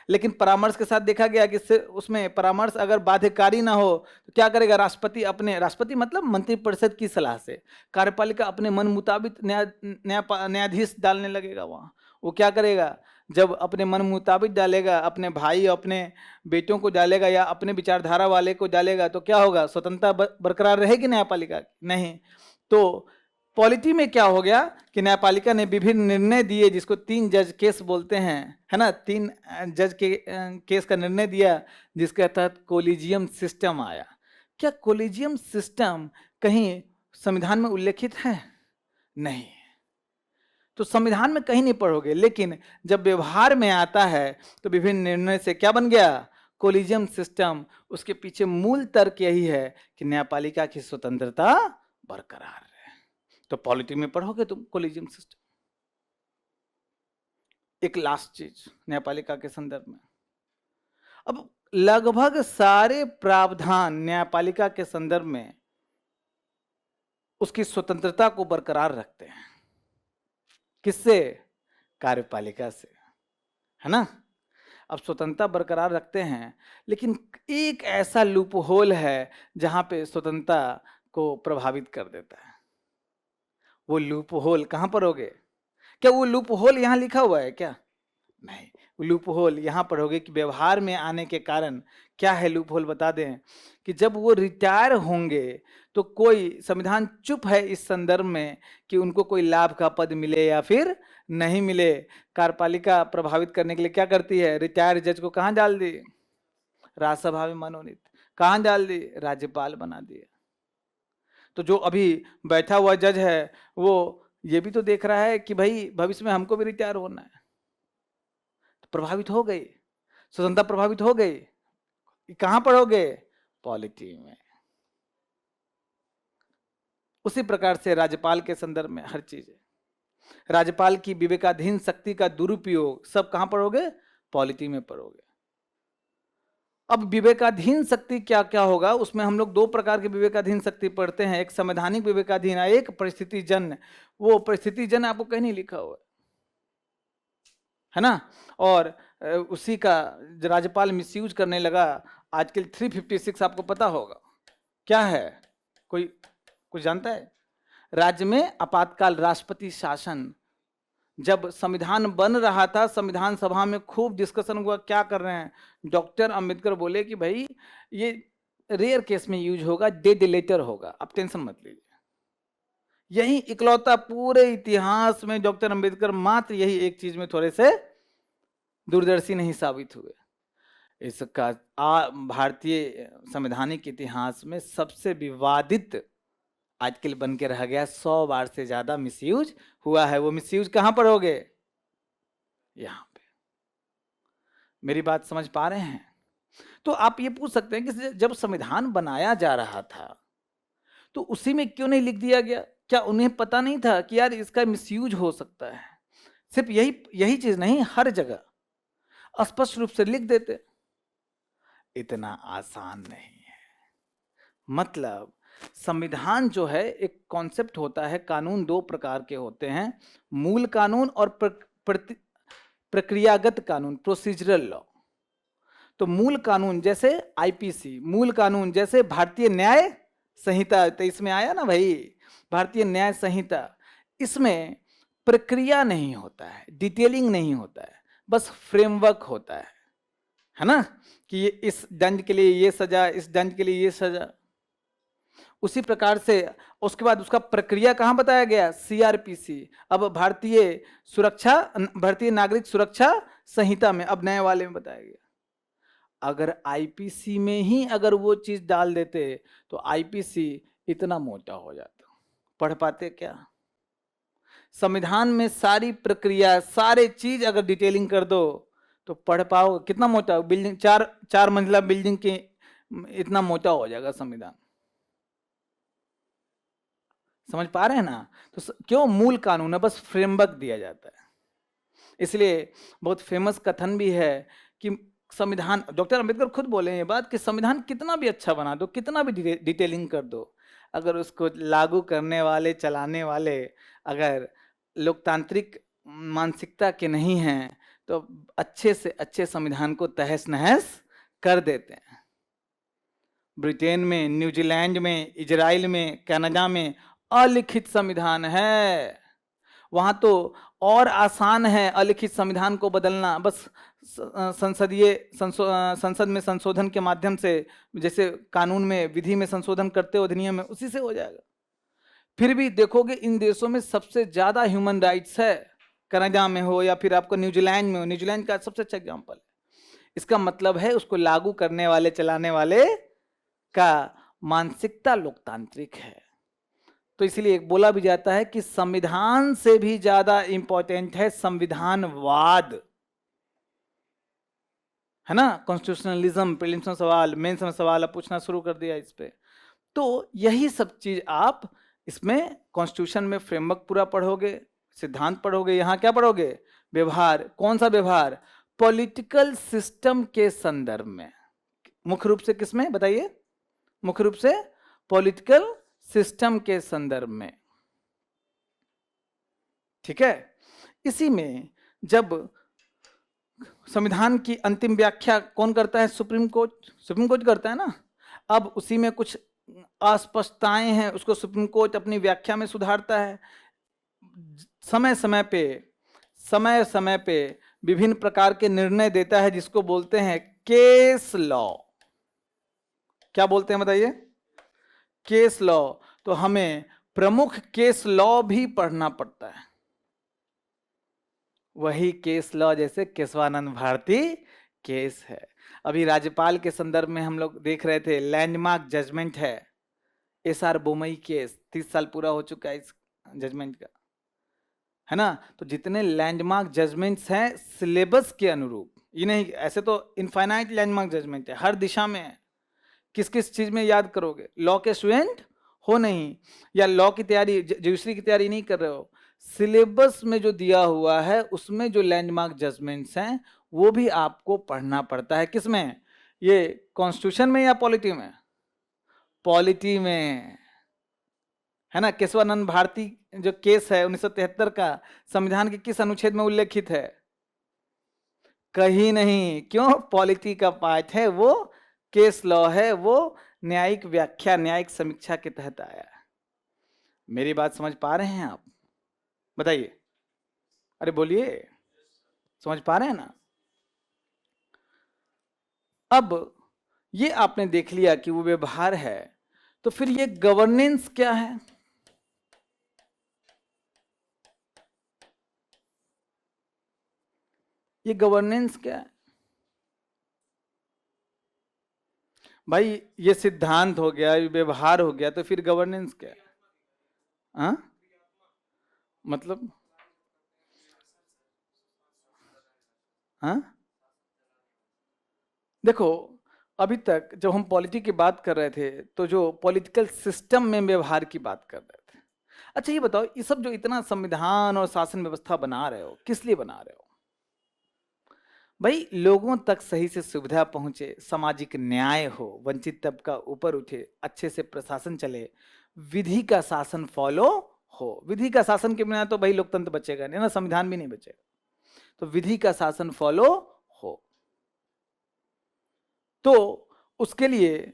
लेकिन परामर्श के साथ देखा गया कि उसमें परामर्श अगर बाध्यकारी ना हो तो क्या करेगा, राष्ट्रपति मतलब मंत्रिपरिषद की सलाह से कार्यपालिका अपने मन मुताबिक न्यायाधीश डालने लगेगा वहाँ। वो क्या करेगा, जब अपने मन मुताबिक डालेगा, अपने भाई अपने बेटों को डालेगा या अपने विचारधारा वाले को डालेगा, तो क्या होगा, स्वतंत्रता बरकरार रहेगी न्यायपालिका की? नहीं। तो पॉलिटी में क्या हो गया कि न्यायपालिका ने विभिन्न निर्णय दिए, जिसको 3 जज केस बोलते हैं, है ना, 3 जज के केस का निर्णय दिया, जिसके तहत कोलिजियम सिस्टम आया। क्या कोलिजियम सिस्टम कहीं संविधान में उल्लेखित है? नहीं। तो संविधान में कहीं नहीं पढ़ोगे, लेकिन जब व्यवहार में आता है तो विभिन्न निर्णय से क्या बन गया, कोलिजियम सिस्टम। उसके पीछे मूल तर्क यही है कि न्यायपालिका की स्वतंत्रता बरकरार है। तो पॉलिटी में पढ़ोगे तुम कोलिजियम सिस्टम। एक लास्ट चीज न्यायपालिका के संदर्भ में, अब लगभग सारे प्रावधान न्यायपालिका के संदर्भ में उसकी स्वतंत्रता को बरकरार रखते हैं। किससे? कार्यपालिका से, है ना। अब स्वतंत्रता बरकरार रखते हैं, लेकिन एक ऐसा लूप होल है जहां पे स्वतंत्रता को प्रभावित कर देता है। वो लूप होल कहां पर होगे? क्या वो लूप होल यहां लिखा हुआ है क्या? नहीं। लूप होल यहां पर होगे कि व्यवहार में आने के कारण क्या है लूप होल, बता दें कि जब वो रिटायर होंगे तो कोई संविधान चुप है इस संदर्भ में कि उनको कोई लाभ का पद मिले या फिर नहीं मिले। कार्यपालिका प्रभावित करने के लिए क्या करती है, रिटायर जज को कहां डाल दी, राज्यसभा में मनोनीत। कहां डाल दी, राज्यपाल बना दिए। तो जो अभी बैठा हुआ जज है वो ये भी तो देख रहा है कि भाई भविष्य में हमको भी रिटायर होना है। तो प्रभावित हो गई, स्वतंत्रता प्रभावित हो गई। कहां पर हो गए, पॉलिटी में। उसी प्रकार से राज्यपाल के संदर्भ में हर चीज है। राज्यपाल की विवेकाधीन शक्ति का दुरुपयोग सब कहां पर होगे, पॉलिटी में पढ़ोगे। अब विवेकाधीन शक्ति क्या क्या होगा, उसमें हम लोग 2 प्रकार की विवेकाधीन शक्ति पढ़ते हैं, एक संवैधानिक विवेकाधीन है, एक परिस्थितिजन्य। वो परिस्थितिजन्य आपको कहीं नहीं लिखा हुआ है ना। और उसी का राज्यपाल मिसयूज करने लगा। आजकल 356 आपको पता होगा क्या है, कोई कुछ जानता है? राज्य में आपातकाल राष्ट्रपति शासन। जब संविधान बन रहा था, संविधान सभा में खूब डिस्कशन हुआ, क्या कर रहे हैं। डॉक्टर अंबेडकर बोले कि भाई ये रेयर केस में यूज होगा, डेड लेटर होगा, आप टेंशन मत लीजिए। यही इकलौता पूरे इतिहास में डॉक्टर अंबेडकर मात्र यही एक चीज में थोड़े से दूरदर्शी नहीं साबित हुए। इसका भारतीय संवैधानिक इतिहास में सबसे विवादित आजकल बन के रह गया। 100 बार से ज्यादा मिसयूज हुआ है। वो मिसयूज कहां पर हो गए, यहां पे। मेरी बात समझ पा रहे हैं? तो आप ये पूछ सकते हैं कि जब संविधान बनाया जा रहा था तो उसी में क्यों नहीं लिख दिया गया? क्या उन्हें पता नहीं था कि यार इसका मिसयूज हो सकता है? सिर्फ यही चीज नहीं, हर जगह स्पष्ट रूप से लिख देते। इतना आसान नहीं है। मतलब संविधान जो है एक कॉन्सेप्ट होता है। कानून 2 प्रकार के होते हैं, मूल कानून और प्रक्रियागत कानून, प्रोसीजरल लॉ। तो मूल कानून जैसे आईपीसी, मूल कानून जैसे भारतीय न्याय संहिता, तो इसमें आया ना भाई भारतीय न्याय संहिता। इसमें प्रक्रिया नहीं होता है, डिटेलिंग नहीं होता है, बस फ्रेमवर्क होता है ना, कि ये इस दंड के लिए ये सजा, इस दंड के लिए ये सजा। उसी प्रकार से उसके बाद उसका प्रक्रिया कहां बताया गया, सीआरपीसी। अब भारतीय नागरिक सुरक्षा संहिता में, अब नए वाले में बताया गया। अगर आईपीसी में ही अगर वो चीज डाल देते तो आईपीसी इतना मोटा हो जाता, पढ़ पाते क्या? संविधान में सारी प्रक्रिया, सारे चीज अगर डिटेलिंग कर दो तो पढ़ पाओ कितना मोटा, बिल्डिंग 4 मंजिला बिल्डिंग के इतना मोटा हो जाएगा संविधान। समझ पा रहे हैं ना? तो क्यों मूल कानून है, बस फ्रेमवर्क दिया जाता है। इसलिए बहुत फेमस कथन भी है कि संविधान, डॉक्टर अंबेडकर खुद बोले ये बात कि संविधान कितना भी अच्छा बना दो, कितना भी डिटेलिंग कर दो, अगर उसको लागू करने वाले, चलाने वाले अगर लोकतांत्रिक मानसिकता के नहीं हैं तो अच्छे से अच्छे संविधान को तहस नहस कर देते हैं। ब्रिटेन में, न्यूजीलैंड में, इजराइल में, कनाडा में अलिखित संविधान है। वहां तो और आसान है अलिखित संविधान को बदलना, बस संसद में संशोधन के माध्यम से, जैसे कानून में विधि में संशोधन करते हो अधिनियम में, उसी से हो जाएगा। फिर भी देखोगे इन देशों में सबसे ज्यादा ह्यूमन राइट्स है, कनाडा में हो या फिर आपको न्यूजीलैंड में हो। न्यूजीलैंड का सबसे अच्छा एग्जाम्पल है। इसका मतलब है उसको लागू करने वाले, चलाने वाले का मानसिकता लोकतांत्रिक है। तो इसलिए बोला भी जाता है कि संविधान से भी ज्यादा इंपॉर्टेंट है संविधानवाद, है ना। कॉन्स्टिट्यूशनलिज्म, प्रीलिम्स में सवाल, मेंस में सवाल अब पूछना शुरू कर दिया इस पे। तो यही सब चीज आप इसमें कॉन्स्टिट्यूशन में फ्रेमवर्क पूरा पढ़ोगे, सिद्धांत पढ़ोगे, यहाँ क्या पढ़ोगे, व्यवहार। कौन सा व्यवहार, पॉलिटिकल सिस्टम के संदर्भ में। मुख्य रूप से किसमें बताइए, मुख्य रूप से पॉलिटिकल सिस्टम के संदर्भ में, ठीक है। इसी में जब संविधान की अंतिम व्याख्या कौन करता है, सुप्रीम कोर्ट। सुप्रीम कोर्ट करता है ना। अब उसी में कुछ अस्पष्टताएं हैं, उसको सुप्रीम कोर्ट अपनी व्याख्या में सुधारता है। समय समय पे विभिन्न प्रकार के निर्णय देता है, जिसको बोलते हैं केस लॉ। क्या बोलते हैं बताइए, केस लॉ। तो हमें प्रमुख केस लॉ भी पढ़ना पड़ता है। वही केस लॉ जैसे केशवानंद भारती केस है। अभी राज्यपाल के संदर्भ में हम लोग देख रहे थे, लैंडमार्क जजमेंट है एसआर बोमई केस, 30 साल पूरा हो चुका है इस जजमेंट का, है ना। तो जितने लैंडमार्क जजमेंट्स हैं सिलेबस के अनुरूप, ये नहीं ऐसे तो इनफाइनाइट लैंडमार्क जजमेंट है, हर दिशा में है। किस किस चीज में याद करोगे, लॉ के स्टूडेंट हो नहीं, या लॉ की तैयारी, जुडिशरी की तैयारी नहीं कर रहे हो, सिलेबस में जो दिया हुआ है उसमें जो लैंडमार्क जजमेंट्स हैं वो भी आपको पढ़ना पड़ता है। किसमें, ये कॉन्स्टिट्यूशन में या पॉलिटी में, पॉलिटी में, है ना। केशवानंद भारती जो केस है 1973 का, संविधान के किस अनुच्छेद में उल्लेखित है, कहीं नहीं। क्यों, पॉलिटी का पार्ट है वो, केस लॉ है वो, न्यायिक व्याख्या, न्यायिक समीक्षा के तहत आया है। मेरी बात समझ पा रहे हैं आप, बताइए, अरे बोलिए, समझ पा रहे हैं ना। अब ये आपने देख लिया कि वो व्यवहार है, तो फिर ये गवर्नेंस क्या है। ये गवर्नेंस क्या है भाई, ये सिद्धांत हो गया, ये व्यवहार हो गया, तो फिर गवर्नेंस क्या है। हाँ मतलब, हाँ देखो, अभी तक जब हम पॉलिटी की बात कर रहे थे तो जो पॉलिटिकल सिस्टम में व्यवहार की बात कर रहे थे। अच्छा ये बताओ, ये सब जो इतना संविधान और शासन व्यवस्था बना रहे हो, किस लिए बना रहे हो भाई, लोगों तक सही से सुविधा पहुंचे, सामाजिक न्याय हो, वंचित तबका ऊपर उठे, अच्छे से प्रशासन चले, विधि का शासन फॉलो हो। विधि का शासन के बिना तो भाई लोकतंत्र बचेगा नहीं ना, संविधान भी नहीं बचेगा। तो विधि का शासन फॉलो हो, तो उसके लिए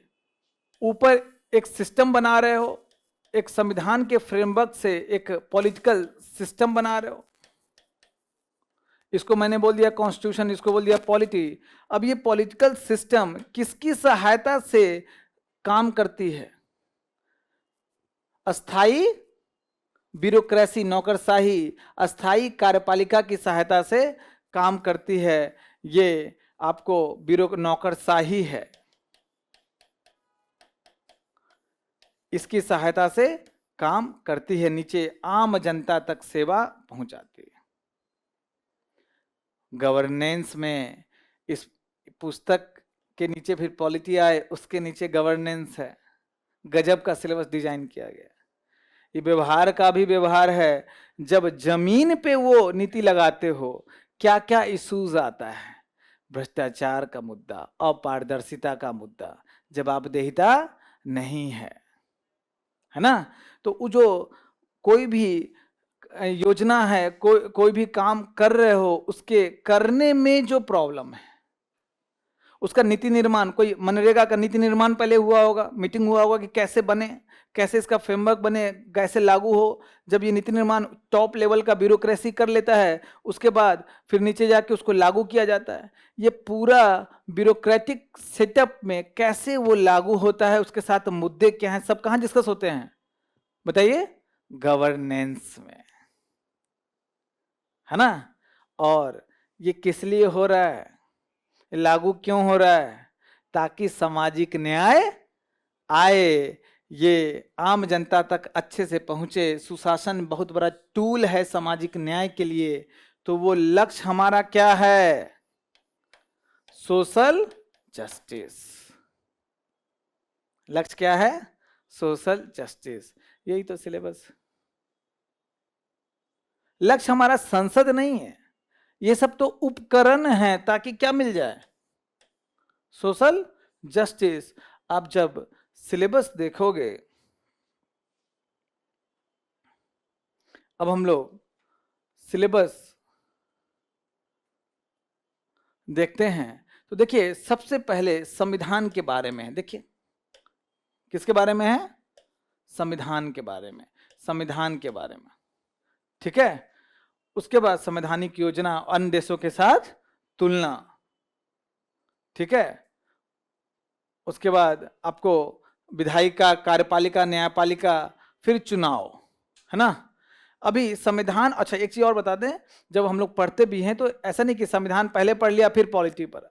ऊपर एक सिस्टम बना रहे हो, एक संविधान के फ्रेमवर्क से एक पॉलिटिकल सिस्टम बना रहे हो। इसको मैंने बोल दिया कॉन्स्टिट्यूशन, इसको बोल दिया पॉलिटी। अब ये पॉलिटिकल सिस्टम किसकी सहायता से काम करती है, अस्थाई ब्यूरोक्रेसी, नौकरशाही, अस्थाई कार्यपालिका की सहायता से काम करती है। ये आपको नौकरशाही है, इसकी सहायता से काम करती है, नीचे आम जनता तक सेवा पहुंचाती है। गवर्नेंस में इस पुस्तक के नीचे फिर पॉलिटी आए, उसके नीचे गवर्नेंस है। गजब का सिलेबस डिजाइन किया गया। ये व्यवहार का भी व्यवहार है, जब जमीन पे वो नीति लगाते हो क्या क्या इश्यूज आता है, भ्रष्टाचार का मुद्दा, अपारदर्शिता का मुद्दा, जवाबदेहिता नहीं है ना। तो वो जो कोई भी योजना है, कोई भी काम कर रहे हो, उसके करने में जो प्रॉब्लम है, उसका नीति निर्माण, कोई मनरेगा का नीति निर्माण पहले हुआ होगा, मीटिंग हुआ होगा कि कैसे बने, कैसे इसका फ्रेमवर्क बने, कैसे लागू हो। जब ये नीति निर्माण टॉप लेवल का ब्यूरोक्रेसी कर लेता है, उसके बाद फिर नीचे जाके उसको लागू किया जाता है। ये पूरा ब्यूरोक्रेटिक सेटअप में कैसे वो लागू होता है, उसके साथ मुद्दे क्या हैं, सब कहाँ डिस्कस होते हैं बताइए? गवर्नेंस में, है ना। और ये किस लिए हो रहा है, लागू क्यों हो रहा है? ताकि सामाजिक न्याय आए, ये आम जनता तक अच्छे से पहुंचे। सुशासन बहुत बड़ा टूल है सामाजिक न्याय के लिए। तो वो लक्ष्य हमारा क्या है? Social justice. लक्ष्य क्या है? Social justice. यही तो सिलेबस। लक्ष्य हमारा संसद नहीं है, ये सब तो उपकरण है ताकि क्या मिल जाए? Social justice. आप जब सिलेबस देखोगे, अब हम लोग सिलेबस देखते हैं तो देखिए, सबसे पहले संविधान के बारे में देखिए। किसके बारे में है? संविधान के बारे में, संविधान के बारे में, ठीक है। उसके बाद संवैधानिक योजना, अन्य देशों के साथ तुलना, ठीक है। उसके बाद आपको विधायिका, कार्यपालिका, न्यायपालिका, फिर चुनाव, है ना। अभी संविधान, अच्छा एक चीज और बता दें, जब हम लोग पढ़ते भी हैं तो ऐसा नहीं कि संविधान पहले पढ़ लिया फिर पॉलिटी पर।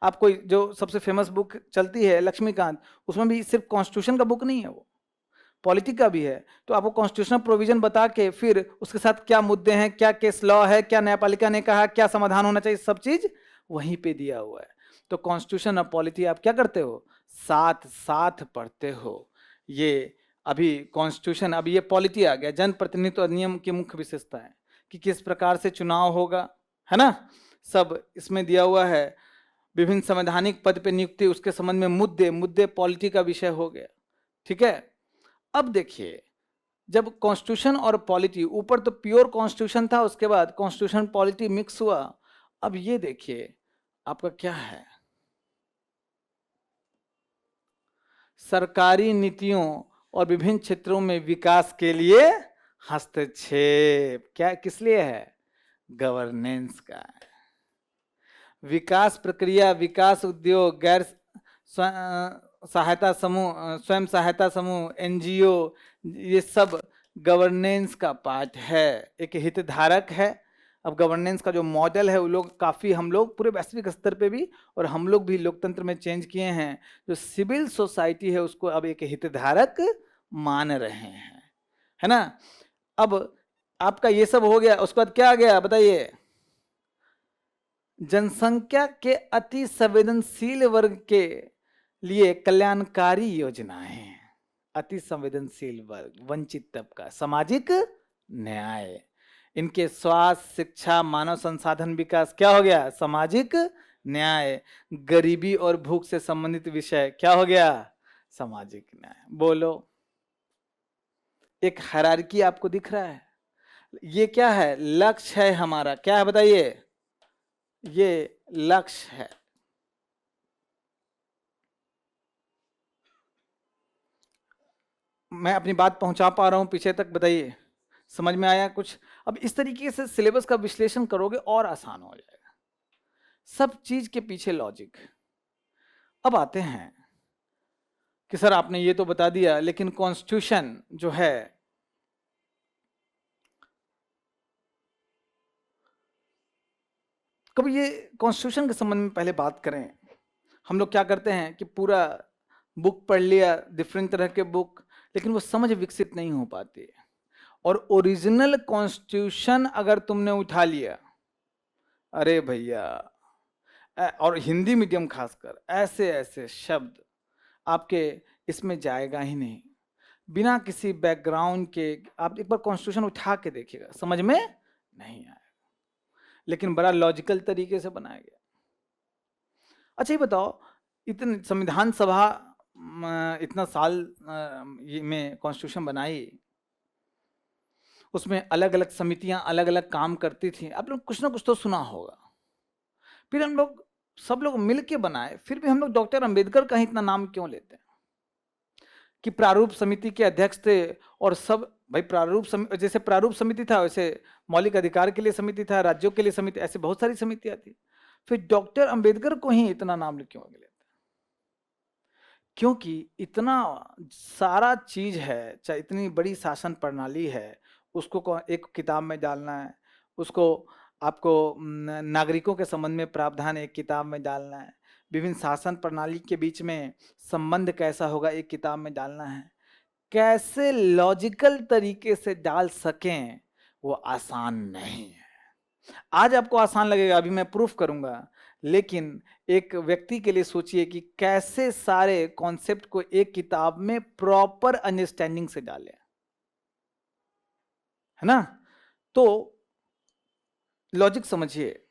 आपको जो सबसे फेमस बुक चलती है लक्ष्मीकांत, उसमें भी सिर्फ कॉन्स्टिट्यूशन का बुक नहीं है, वो पॉलिटी का भी है। तो आपको कॉन्स्टिट्यूशनल प्रोविजन बता के फिर उसके साथ क्या मुद्दे हैं, क्या केस लॉ है, क्या न्यायपालिका ने कहा, क्या समाधान होना चाहिए, सब चीज वहीं पे दिया हुआ है। तो कॉन्स्टिट्यूशन और पॉलिटी आप क्या करते हो? साथ साथ पढ़ते हो। ये अभी कॉन्स्टिट्यूशन, अभी ये पॉलिटी आ गया, जनप्रतिनिधित्व अधिनियम की मुख्य विशेषता है कि किस प्रकार से चुनाव होगा, है ना, सब इसमें दिया हुआ है। विभिन्न संवैधानिक पद पे नियुक्ति, उसके संबंध में मुद्दे, मुद्दे पॉलिटी का विषय हो गया, ठीक है। अब देखिए, जब कॉन्स्टिट्यूशन और पॉलिटी, ऊपर तो प्योर कॉन्स्टिट्यूशन था, उसके बाद कॉन्स्टिट्यूशन पॉलिटी मिक्स हुआ। अब ये देखिए आपका क्या है, सरकारी नीतियों और विभिन्न क्षेत्रों में विकास के लिए हस्तक्षेप। क्या, किस लिए है? गवर्नेंस का। विकास प्रक्रिया, विकास उद्योग, गैर सहायता समूह, स्वयं सहायता समूह, एनजीओ, ये सब गवर्नेंस का पार्ट है, एक हितधारक है। अब गवर्नेंस का जो मॉडल है वो लोग काफ़ी, हम लोग पूरे वैश्विक स्तर पे भी और हम लोग भी लोकतंत्र में चेंज किए हैं। जो सिविल सोसाइटी है उसको अब एक हितधारक मान रहे हैं, है ना। अब आपका ये सब हो गया, उसके बाद क्या आ गया बताइए? जनसंख्या के अति संवेदनशील वर्ग के लिए कल्याणकारी योजनाएं। अति संवेदनशील वर्ग, वंचित तबका, सामाजिक न्याय, इनके स्वास्थ्य, शिक्षा, मानव संसाधन विकास, क्या हो गया? सामाजिक न्याय। गरीबी और भूख से संबंधित विषय, क्या हो गया? सामाजिक न्याय। बोलो, एक हायरार्की आपको दिख रहा है? ये क्या है? लक्ष्य है हमारा, क्या है बताइए? ये लक्ष्य है। मैं अपनी बात पहुंचा पा रहा हूं पीछे तक? बताइए, समझ में आया कुछ? अब इस तरीके से सिलेबस का विश्लेषण करोगे और आसान हो जाएगा, सब चीज के पीछे लॉजिक। अब आते हैं कि सर आपने ये तो बता दिया, लेकिन कॉन्स्टिट्यूशन जो है, कभी ये कॉन्स्टिट्यूशन के संबंध में पहले बात करें। हम लोग क्या करते हैं कि पूरा बुक पढ़ लिया, डिफरेंट तरह के बुक, लेकिन वो समझ विकसित नहीं हो पाती है। और ओरिजिनल कॉन्स्टिट्यूशन अगर तुमने उठा लिया, अरे भैया, और हिंदी मीडियम खासकर, ऐसे ऐसे शब्द आपके इसमें जाएगा ही नहीं। बिना किसी बैकग्राउंड के आप एक बार कॉन्स्टिट्यूशन उठा के देखिएगा, समझ में नहीं आएगा, लेकिन बड़ा लॉजिकल तरीके से बनाया गया। अच्छा ये बताओ, इतने संविधान सभा इतना साल में कॉन्स्टिट्यूशन बनाई, उसमें अलग अलग समितियां अलग अलग काम करती थी, आप लोग कुछ ना कुछ तो सुना होगा। फिर हम लोग सब लोग मिल के बनाए, फिर भी हम लोग डॉक्टर अंबेडकर का ही इतना नाम क्यों लेते हैं? कि प्रारूप समिति के अध्यक्ष थे और सब, भाई प्रारूप जैसे प्रारूप समिति था वैसे मौलिक अधिकार के लिए समिति था, राज्यों के लिए समिति, ऐसे बहुत सारी समितियां थी। फिर डॉक्टर अंबेडकर को ही इतना नाम क्यों लेते हैं? क्योंकि इतना सारा चीज है, चाहे इतनी बड़ी शासन प्रणाली है, उसको एक किताब में डालना है, उसको आपको नागरिकों के संबंध में प्रावधान एक किताब में डालना है, विभिन्न शासन प्रणाली के बीच में संबंध कैसा होगा एक किताब में डालना है, कैसे लॉजिकल तरीके से डाल सकें वो आसान नहीं है। आज आपको आसान लगेगा, अभी मैं प्रूफ करूंगा, लेकिन एक व्यक्ति के लिए सोचिए कि कैसे सारे कॉन्सेप्ट को एक किताब में प्रॉपर अंडरस्टैंडिंग से डालें, है ना? तो लॉजिक समझिए,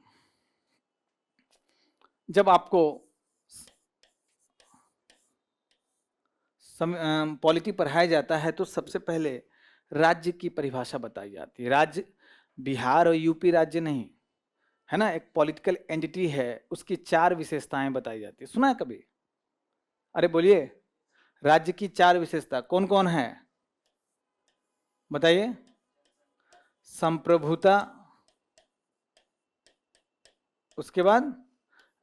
जब आपको पॉलिटी पढ़ाया जाता है तो सबसे पहले राज्य की परिभाषा बताई जाती है। राज्य बिहार और यूपी राज्य नहीं है ना, एक पॉलिटिकल एंटिटी है, उसकी 4 विशेषताएं बताई जाती है। सुना है कभी? अरे बोलिए, राज्य की 4 विशेषता कौन कौन है बताइए? संप्रभुता, उसके बाद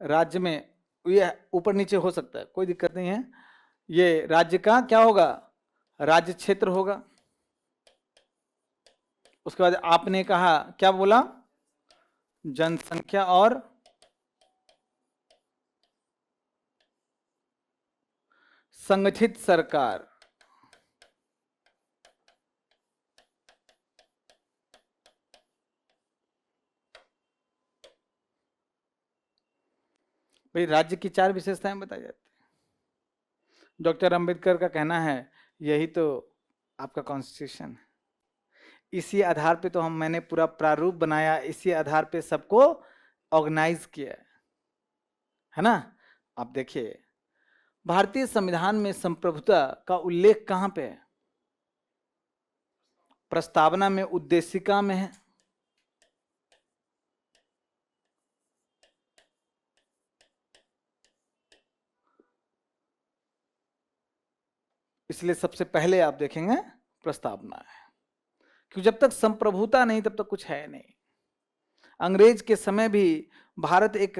राज्य में ये ऊपर नीचे हो सकता है, कोई दिक्कत नहीं है। ये राज्य का क्या होगा? राज्य क्षेत्र होगा। उसके बाद आपने कहा, क्या बोला? जनसंख्या और संगठित सरकार। भाई राज्य की 4 विशेषताएं बताई जाती है। डॉक्टर अंबेडकर का कहना है यही तो आपका कॉन्स्टिट्यूशन है। इसी आधार पे तो मैंने पूरा प्रारूप बनाया, इसी आधार पे सबको ऑर्गेनाइज किया है ना? आप देखिए, भारतीय संविधान में संप्रभुता का उल्लेख कहां पे है? प्रस्तावना में, उद्देशिका में है। इसलिए सबसे पहले आप देखेंगे प्रस्तावना है, क्योंकि जब तक संप्रभुता नहीं तब तक कुछ है नहीं। अंग्रेज के समय भी भारत एक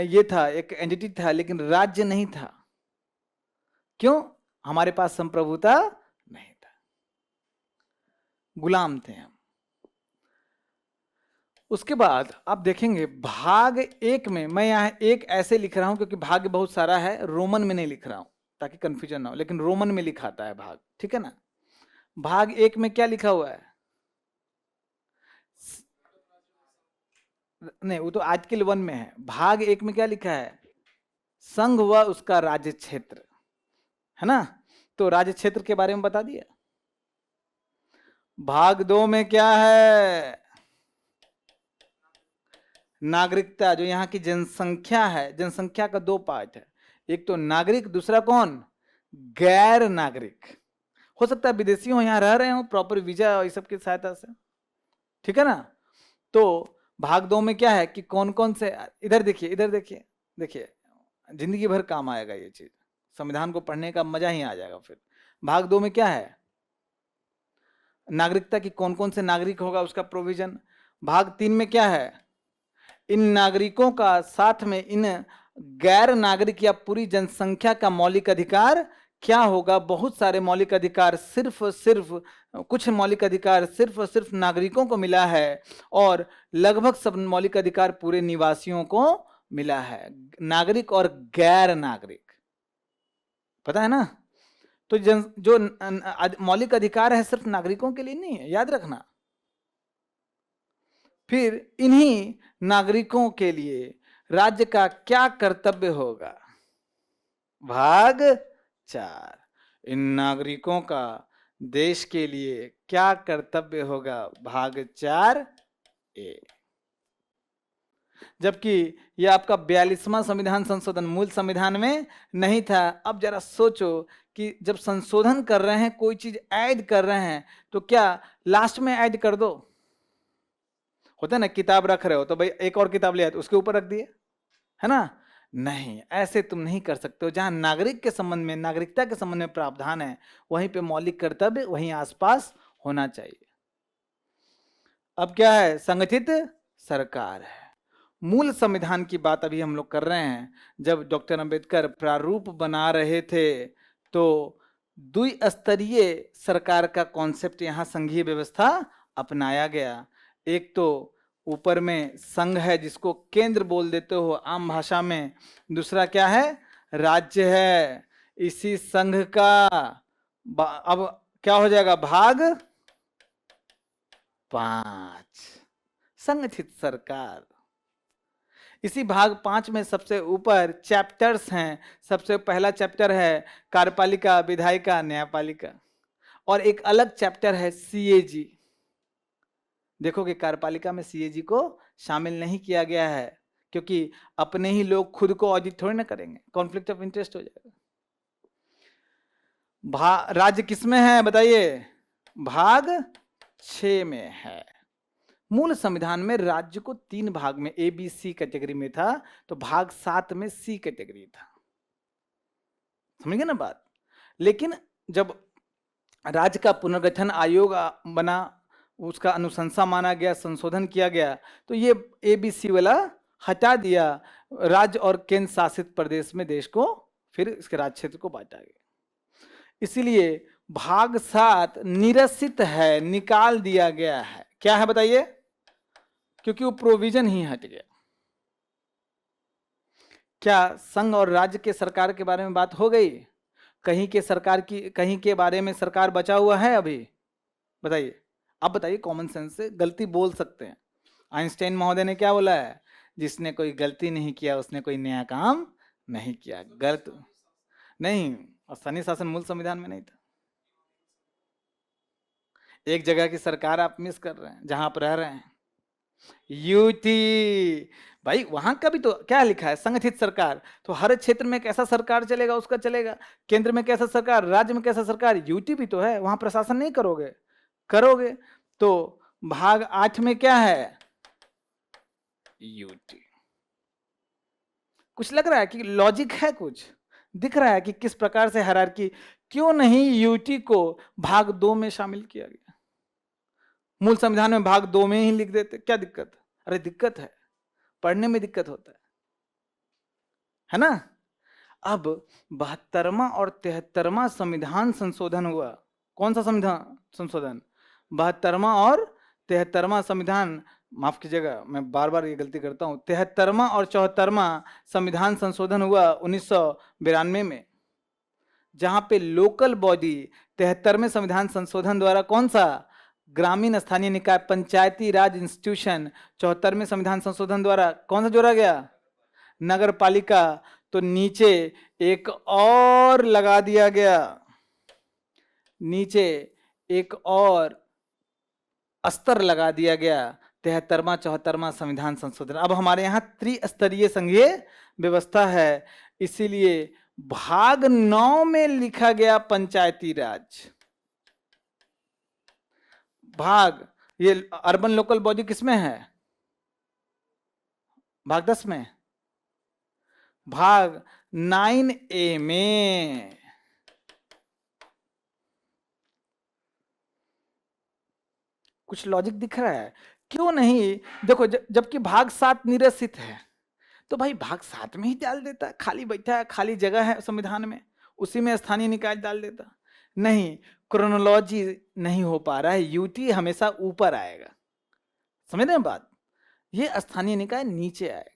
ये था, एक एंटिटी था, लेकिन राज्य नहीं था। क्यों? हमारे पास संप्रभुता नहीं था, गुलाम थे हम। उसके बाद आप देखेंगे भाग 1 में, मैं यहां एक ऐसे लिख रहा हूं क्योंकि भाग बहुत सारा है, रोमन में नहीं लिख रहा हूं ताकि कंफ्यूजन ना हो, लेकिन रोमन में लिखाता है भाग, ठीक है ना? भाग 1 में क्या लिखा हुआ है? नहीं, वो तो आर्टिकल 1 में है। भाग 1 में क्या लिखा है? संघ व उसका राज्य क्षेत्र, है ना? तो राज्य क्षेत्र के बारे में बता दिया। भाग 2 में क्या है? नागरिकता, जो यहाँ की जनसंख्या है। जनसंख्या का 2 पार्ट है, एक तो नागरिक, दूसरा कौन? गैर नागरिक। हो सकता है विदेशी हो, यहाँ रह रहे हो प्रॉपर वीजा और इस सब की सहायता से, ठीक है ना? तो भाग 2 में क्या है कि कौन कौन से, इधर देखिए, इधर देखिए, देखिए जिंदगी भर काम आएगा ये चीज, संविधान को पढ़ने का मजा ही आ जाएगा। फिर भाग 2 में क्या है? नागरिकता की कौन कौन से नागरिक होगा उसका प्रोविजन। भाग 3 में क्या है? इन नागरिकों का साथ में इन गैर नागरिक या पूरी जनसंख्या का मौलिक अधिकार क्या होगा। बहुत सारे मौलिक अधिकार, सिर्फ कुछ मौलिक अधिकार सिर्फ नागरिकों को मिला है और लगभग सब मौलिक अधिकार पूरे निवासियों को मिला है, नागरिक और गैर नागरिक, पता है ना? तो जो मौलिक अधिकार है सिर्फ नागरिकों के लिए नहीं है, याद रखना। फिर इन्हीं नागरिकों के लिए राज्य का क्या कर्तव्य होगा? भाग 4, इन नागरिकों का देश के लिए क्या कर्तव्य होगा? भाग 4 ए। जबकि यह आपका 42वां संविधान संशोधन मूल संविधान में नहीं था। अब जरा सोचो कि जब संशोधन कर रहे हैं, कोई चीज ऐड कर रहे हैं, तो क्या लास्ट में ऐड कर दो? होता है ना, किताब रख रहे हो तो भाई एक और किताब ले आए तो उसके ऊपर रख दिए, है ना? नहीं, ऐसे तुम नहीं कर सकते हो। जहां नागरिक के संबंध में, नागरिकता के संबंध में प्रावधान है, वहीं पे मौलिक कर्तव्य वहीं आसपास होना चाहिए। अब क्या है? संगठित सरकार है। मूल संविधान की बात अभी हम लोग कर रहे हैं। जब डॉक्टर अंबेडकर प्रारूप बना रहे थे तो द्विस्तरीय सरकार का कॉन्सेप्ट यहाँ संघीय व्यवस्था अपनाया गया। एक तो ऊपर में संघ है जिसको केंद्र बोल देते हो आम भाषा में, दूसरा क्या है? राज्य है। इसी संघ का अब क्या हो जाएगा? भाग 5 संगठित सरकार। इसी भाग 5 में सबसे ऊपर चैप्टर्स हैं। सबसे पहला चैप्टर है कार्यपालिका, विधायिका, न्यायपालिका, और एक अलग चैप्टर है सीएजी। देखो कि कार्यपालिका में सीएजी को शामिल नहीं किया गया है, क्योंकि अपने ही लोग खुद को ऑडिट थोड़ी ना करेंगे, कॉन्फ्लिक्ट ऑफ इंटरेस्ट हो जाएगा। राज्य किसमें है बताइए? भाग 6 में है। मूल संविधान में राज्य को 3 भाग में ए बी सी कैटेगरी में था, तो भाग 7 में सी कैटेगरी था। समझ गए ना बात? लेकिन जब राज्य का पुनर्गठन आयोग बना, उसका अनुशंसा माना गया, संशोधन किया गया, तो ये ए बी सी वाला हटा दिया। राज्य और केंद्र शासित प्रदेश में देश को फिर इसके राज्य क्षेत्र को बांटा गया। इसीलिए भाग 7 निरसित है, निकाल दिया गया है। क्या है बताइए? क्योंकि वो प्रोविजन ही हट गया। क्या संघ और राज्य के सरकार के बारे में बात हो गई? कहीं के सरकार की, कहीं के बारे में सरकार बचा हुआ है अभी? बताइए, अब बताइए, कॉमन सेंस से गलती बोल सकते हैं। आइंस्टाइन महोदय ने क्या बोला है? जिसने कोई गलती नहीं किया उसने कोई नया काम नहीं किया। गलत नहीं, स्थानीय शासन मूल संविधान में नहीं था। एक जगह की सरकार आप मिस कर रहे हैं, जहां आप रह रहे हैं, यूटी। भाई वहां का भी तो क्या लिखा है? संगठित सरकार। तो हर क्षेत्र में कैसा सरकार चलेगा उसका चलेगा। केंद्र में कैसा सरकार, राज्य में कैसा सरकार, यूटी भी तो है। वहां प्रशासन नहीं करोगे? करोगे। तो भाग 8 में क्या है? यूटी। कुछ लग रहा है कि लॉजिक है? कुछ दिख रहा है कि किस प्रकार से हायरार्की? क्यों नहीं यूटी को भाग 2 में शामिल किया गया? मूल संविधान में भाग 2 में ही लिख देते, क्या दिक्कत? अरे दिक्कत है, पढ़ने में दिक्कत होता है ना? अब 72वां और 73वां संविधान संशोधन हुआ। कौन सा संविधान संशोधन? 72वां और 73वां संविधान, माफ कीजिएगा मैं बार बार ये गलती करता हूं, 73वां और 74वां संविधान संशोधन हुआ 1992 में, जहां पे लोकल बॉडी 73वें संविधान संशोधन द्वारा कौन सा? ग्रामीण स्थानीय निकाय पंचायती राज इंस्टीट्यूशन। 74वें संविधान संशोधन द्वारा कौन सा जोड़ा गया? नगर पालिका। तो नीचे एक और लगा दिया गया, नीचे एक और स्तर लगा दिया गया, 73वां 74वां संविधान संशोधन। अब हमारे यहाँ त्रिस्तरीय संघीय व्यवस्था है, इसीलिए भाग 9 में लिखा गया पंचायती राज। भाग ये अर्बन लोकल बॉडी किसमें है? भाग 10 में। भाग 9A में। कुछ लॉजिक दिख रहा है? क्यों नहीं? देखो जबकि भाग 7 निरसित है, तो भाई भाग 7 में ही डाल देता। खाली बैठा है, खाली जगह है संविधान में, उसी में स्थानीय निकाय डाल देता। नहीं, क्रोनोलॉजी नहीं हो पा रहा है। यूटी हमेशा ऊपर आएगा, समझ रहे हैं बात? ये स्थानीय निकाय नीचे आएगा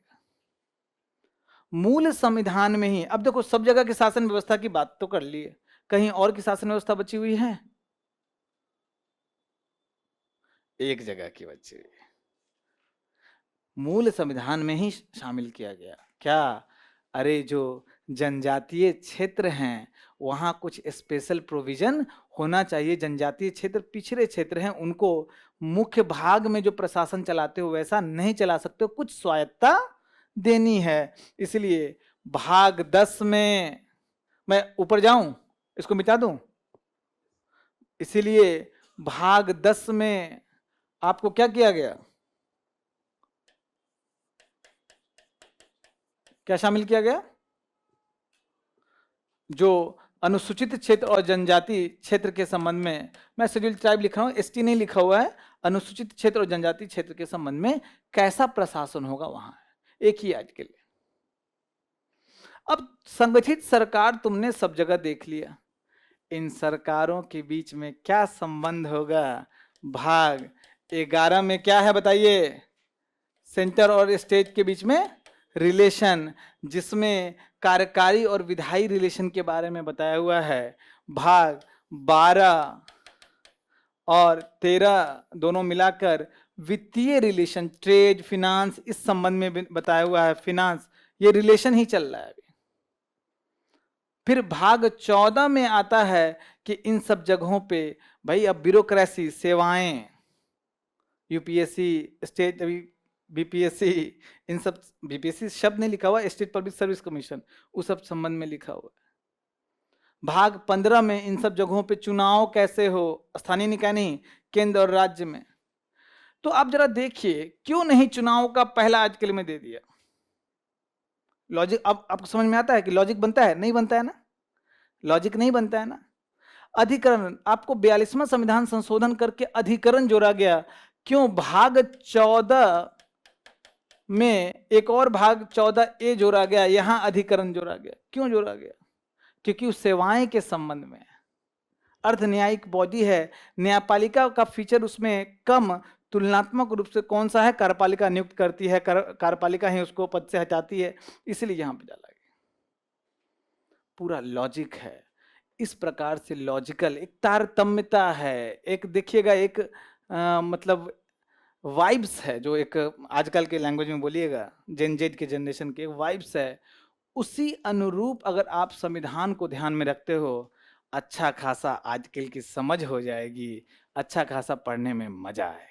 मूल संविधान में ही। अब देखो, सब जगह की शासन व्यवस्था की बात तो कर ली है, कहीं और की शासन व्यवस्था बची हुई है? एक जगह की बची हुई है, मूल संविधान में ही शामिल किया गया। क्या? अरे जो जनजातीय क्षेत्र हैं वहाँ कुछ स्पेशल प्रोविजन होना चाहिए। जनजातीय क्षेत्र पिछड़े क्षेत्र हैं, उनको मुख्य भाग में जो प्रशासन चलाते हो वैसा नहीं चला सकते हो, कुछ स्वायत्तता देनी है। इसलिए भाग 10 में, मैं ऊपर जाऊं इसको मिटा दूं, इसीलिए भाग 10 में आपको क्या किया गया, क्या शामिल किया गया? जो अनुसूचित क्षेत्र और जनजाति क्षेत्र के संबंध में, मैं शेड्यूल ट्राइब लिख रहा हूं, एसटी नहीं लिखा हुआ है, अनुसूचित क्षेत्र और जनजाति क्षेत्र के संबंध में कैसा प्रशासन होगा वहां है, एक ही आज के लिए। अब संगठित सरकार तुमने सब जगह देख लिया, इन सरकारों के बीच में क्या संबंध होगा? भाग 11 में क्या है बताइए? सेंटर और स्टेट के बीच में रिलेशन, जिसमें कार्यकारी और विधायी रिलेशन के बारे में बताया हुआ है। भाग 12 और 13 दोनों मिलाकर वित्तीय रिलेशन, ट्रेड, फिनांस, इस संबंध में बताया हुआ है। फिनांस, ये रिलेशन ही चल रहा है अभी। फिर भाग 14 में आता है कि इन सब जगहों पे भाई अब ब्यूरोक्रेसी, सेवाएं, यूपीएससी, स्टेट, अभी बीपीएससी, इन सब, बीपीएससी शब्द नहीं लिखा हुआ, स्टेट पब्लिक सर्विस कमीशन, उस सब संबंध में लिखा हुआ है। भाग 15 में इन सब जगहों पे चुनाव कैसे हो, स्थानीय निकाय नहीं, केंद्र और राज्य में। तो आप जरा देखिए क्यों नहीं चुनाव का पहला आर्टिकल में दे दिया? लॉजिक अब आपको समझ में आता है कि लॉजिक बनता है? नहीं बनता है ना, लॉजिक नहीं बनता है ना। अधिकरण, आपको 42वां संविधान संशोधन करके अधिकरण जोड़ा गया, क्यों? भाग 14 में एक और भाग 14A जोड़ा गया, यहां अधिकरण जोड़ा गया। क्यों जोड़ा गया? क्योंकि उस सेवाएं के संबंध में, अर्ध न्यायिक बॉडी है, न्यायपालिका का फीचर उसमें कम, तुलनात्मक रूप से कौन सा है? कार्यपालिका नियुक्त करती है, कार्यपालिका ही उसको पद से हटाती है, इसलिए यहां पे डाला गया। पूरा लॉजिक है, इस प्रकार से लॉजिकल एक तारतम्यता है, एक देखिएगा एक मतलब वाइब्स है, जो एक आजकल के लैंग्वेज में बोलिएगा जेन जेड के जनरेशन के वाइब्स है, उसी अनुरूप अगर आप संविधान को ध्यान में रखते हो, अच्छा खासा आजकल की समझ हो जाएगी, अच्छा खासा पढ़ने में मजा आएगा।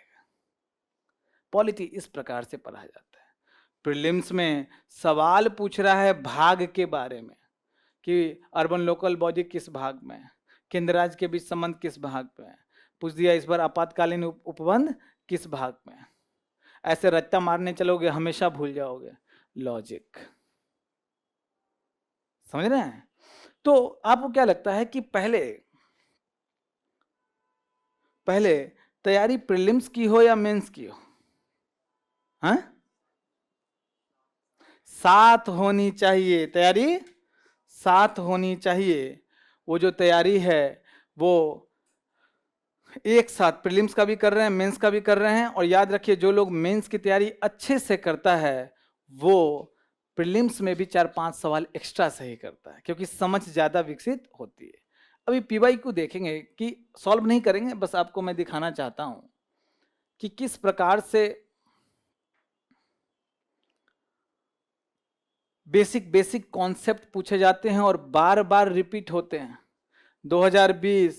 पॉलिटी इस प्रकार से पढ़ा जाता है। प्रीलिम्स में सवाल पूछ रहा है भाग के बारे में कि अर्बन लोकल बॉडी किस भाग में, केंद्र राज्य के बीच संबंध किस भाग में, पूछ दिया इस बार आपातकालीन उपबंध किस भाग में। ऐसे रट्टा मारने चलोगे हमेशा भूल जाओगे लॉजिक, समझ रहे हैं? तो आपको क्या लगता है कि पहले तैयारी प्रीलिम्स की हो या मेंस की हो? हाँ, साथ होनी चाहिए तैयारी, साथ होनी चाहिए। वो जो तैयारी है वो एक साथ प्रीलिम्स का भी कर रहे हैं, मेंस का भी कर रहे हैं। और याद रखिए जो लोग मेंस की तैयारी अच्छे से करता है वो प्रीलिम्स में भी 4-5 सवाल एक्स्ट्रा सही करता है, क्योंकि समझ ज्यादा विकसित होती है। अभी पीवाई को देखेंगे कि सॉल्व नहीं करेंगे, बस आपको मैं दिखाना चाहता हूं कि किस प्रकार से बेसिक कॉन्सेप्ट पूछे जाते हैं और बार बार रिपीट होते हैं। 2020,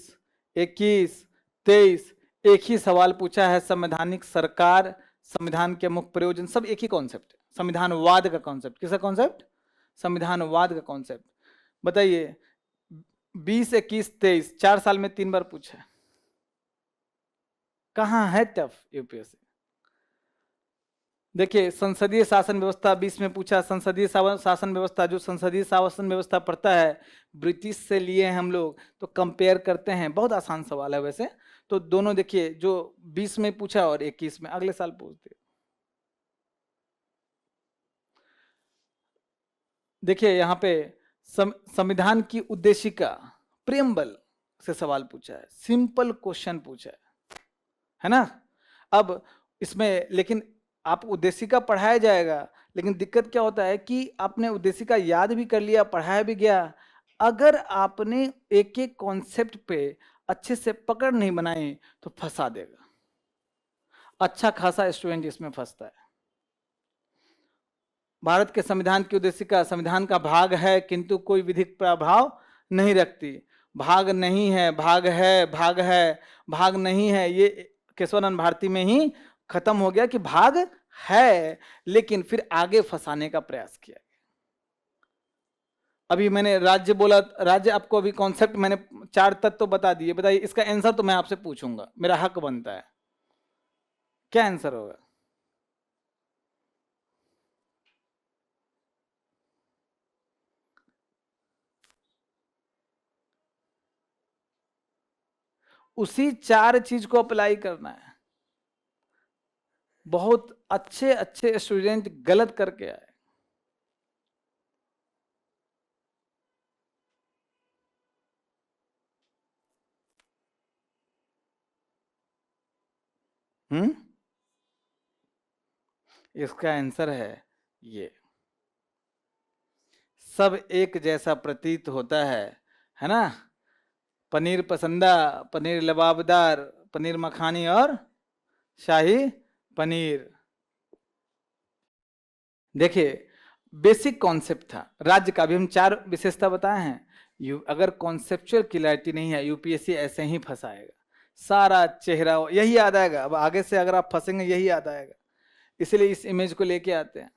21, 23 एक ही सवाल पूछा है, संवैधानिक सरकार, संविधान के मुख्य प्रयोजन, सब एक ही कॉन्सेप्ट है, संविधानवाद का कॉन्सेप्ट। किसका कॉन्सेप्ट? संविधानवाद का कॉन्सेप्ट। बताइए 20, 21, 23 4 साल में 3 बार पूछा है, कहां है टफ यूपीएससी? देखिए संसदीय शासन व्यवस्था 20 में पूछा, संसदीय शासन व्यवस्था, जो संसदीय शासन व्यवस्था पढ़ता है ब्रिटिश से लिए हैं हम लोग, तो कंपेयर करते हैं, बहुत आसान सवाल है वैसे तो। दोनों देखिए, जो 20 में पूछा और 21 में, अगले साल पूछ दिया। देखिए यहाँ पे संविधान की उद्देशिका, प्रियम्बल से सवाल पूछा है, सिंपल क्वेश्चन पूछा है ना। अब इसमें लेकिन आप उद्देशिका पढ़ाया जाएगा, लेकिन दिक्कत क्या होता है कि आपने उद्देशिका याद भी कर लिया, पढ़ाया भी गया, अगर आपने एक एक कॉन्सेप्ट पे अच्छे से पकड़ नहीं बनाई तो फंसा देगा। अच्छा खासा स्टूडेंट इसमें फंसता है। भारत के संविधान की उद्देशिका संविधान का भाग है, किंतु कोई विधिक प्रभाव नहीं रखती। भाग नहीं है, भाग है, भाग है, भाग नहीं है, ये केशवानंद भारती में ही खत्म हो गया कि भाग है, लेकिन फिर आगे फंसाने का प्रयास किया। अभी मैंने राज्य बोला, राज्य आपको अभी कॉन्सेप्ट मैंने 4 तत्व तो बता दिए, बताइए इसका आंसर तो मैं आपसे पूछूंगा, मेरा हक बनता है। क्या आंसर होगा? उसी 4 चीज को अप्लाई करना है। बहुत अच्छे अच्छे स्टूडेंट गलत करके आए। हम्म, इसका आंसर है ये, सब एक जैसा प्रतीत होता है ना? पनीर पसंदा, पनीर लबाबदार, पनीर मखानी और शाही पनीर। देखिए, बेसिक कॉन्सेप्ट था राज्य का, भी हम 4 विशेषता बताए हैं। अगर कॉन्सेप्चुअल क्लैरिटी नहीं है, यूपीएससी ऐसे ही फंसाएगा, सारा चेहरा यही याद आएगा। अब आगे से अगर आप फंसेंगे यही याद आएगा, इसलिए इस इमेज को लेके आते हैं।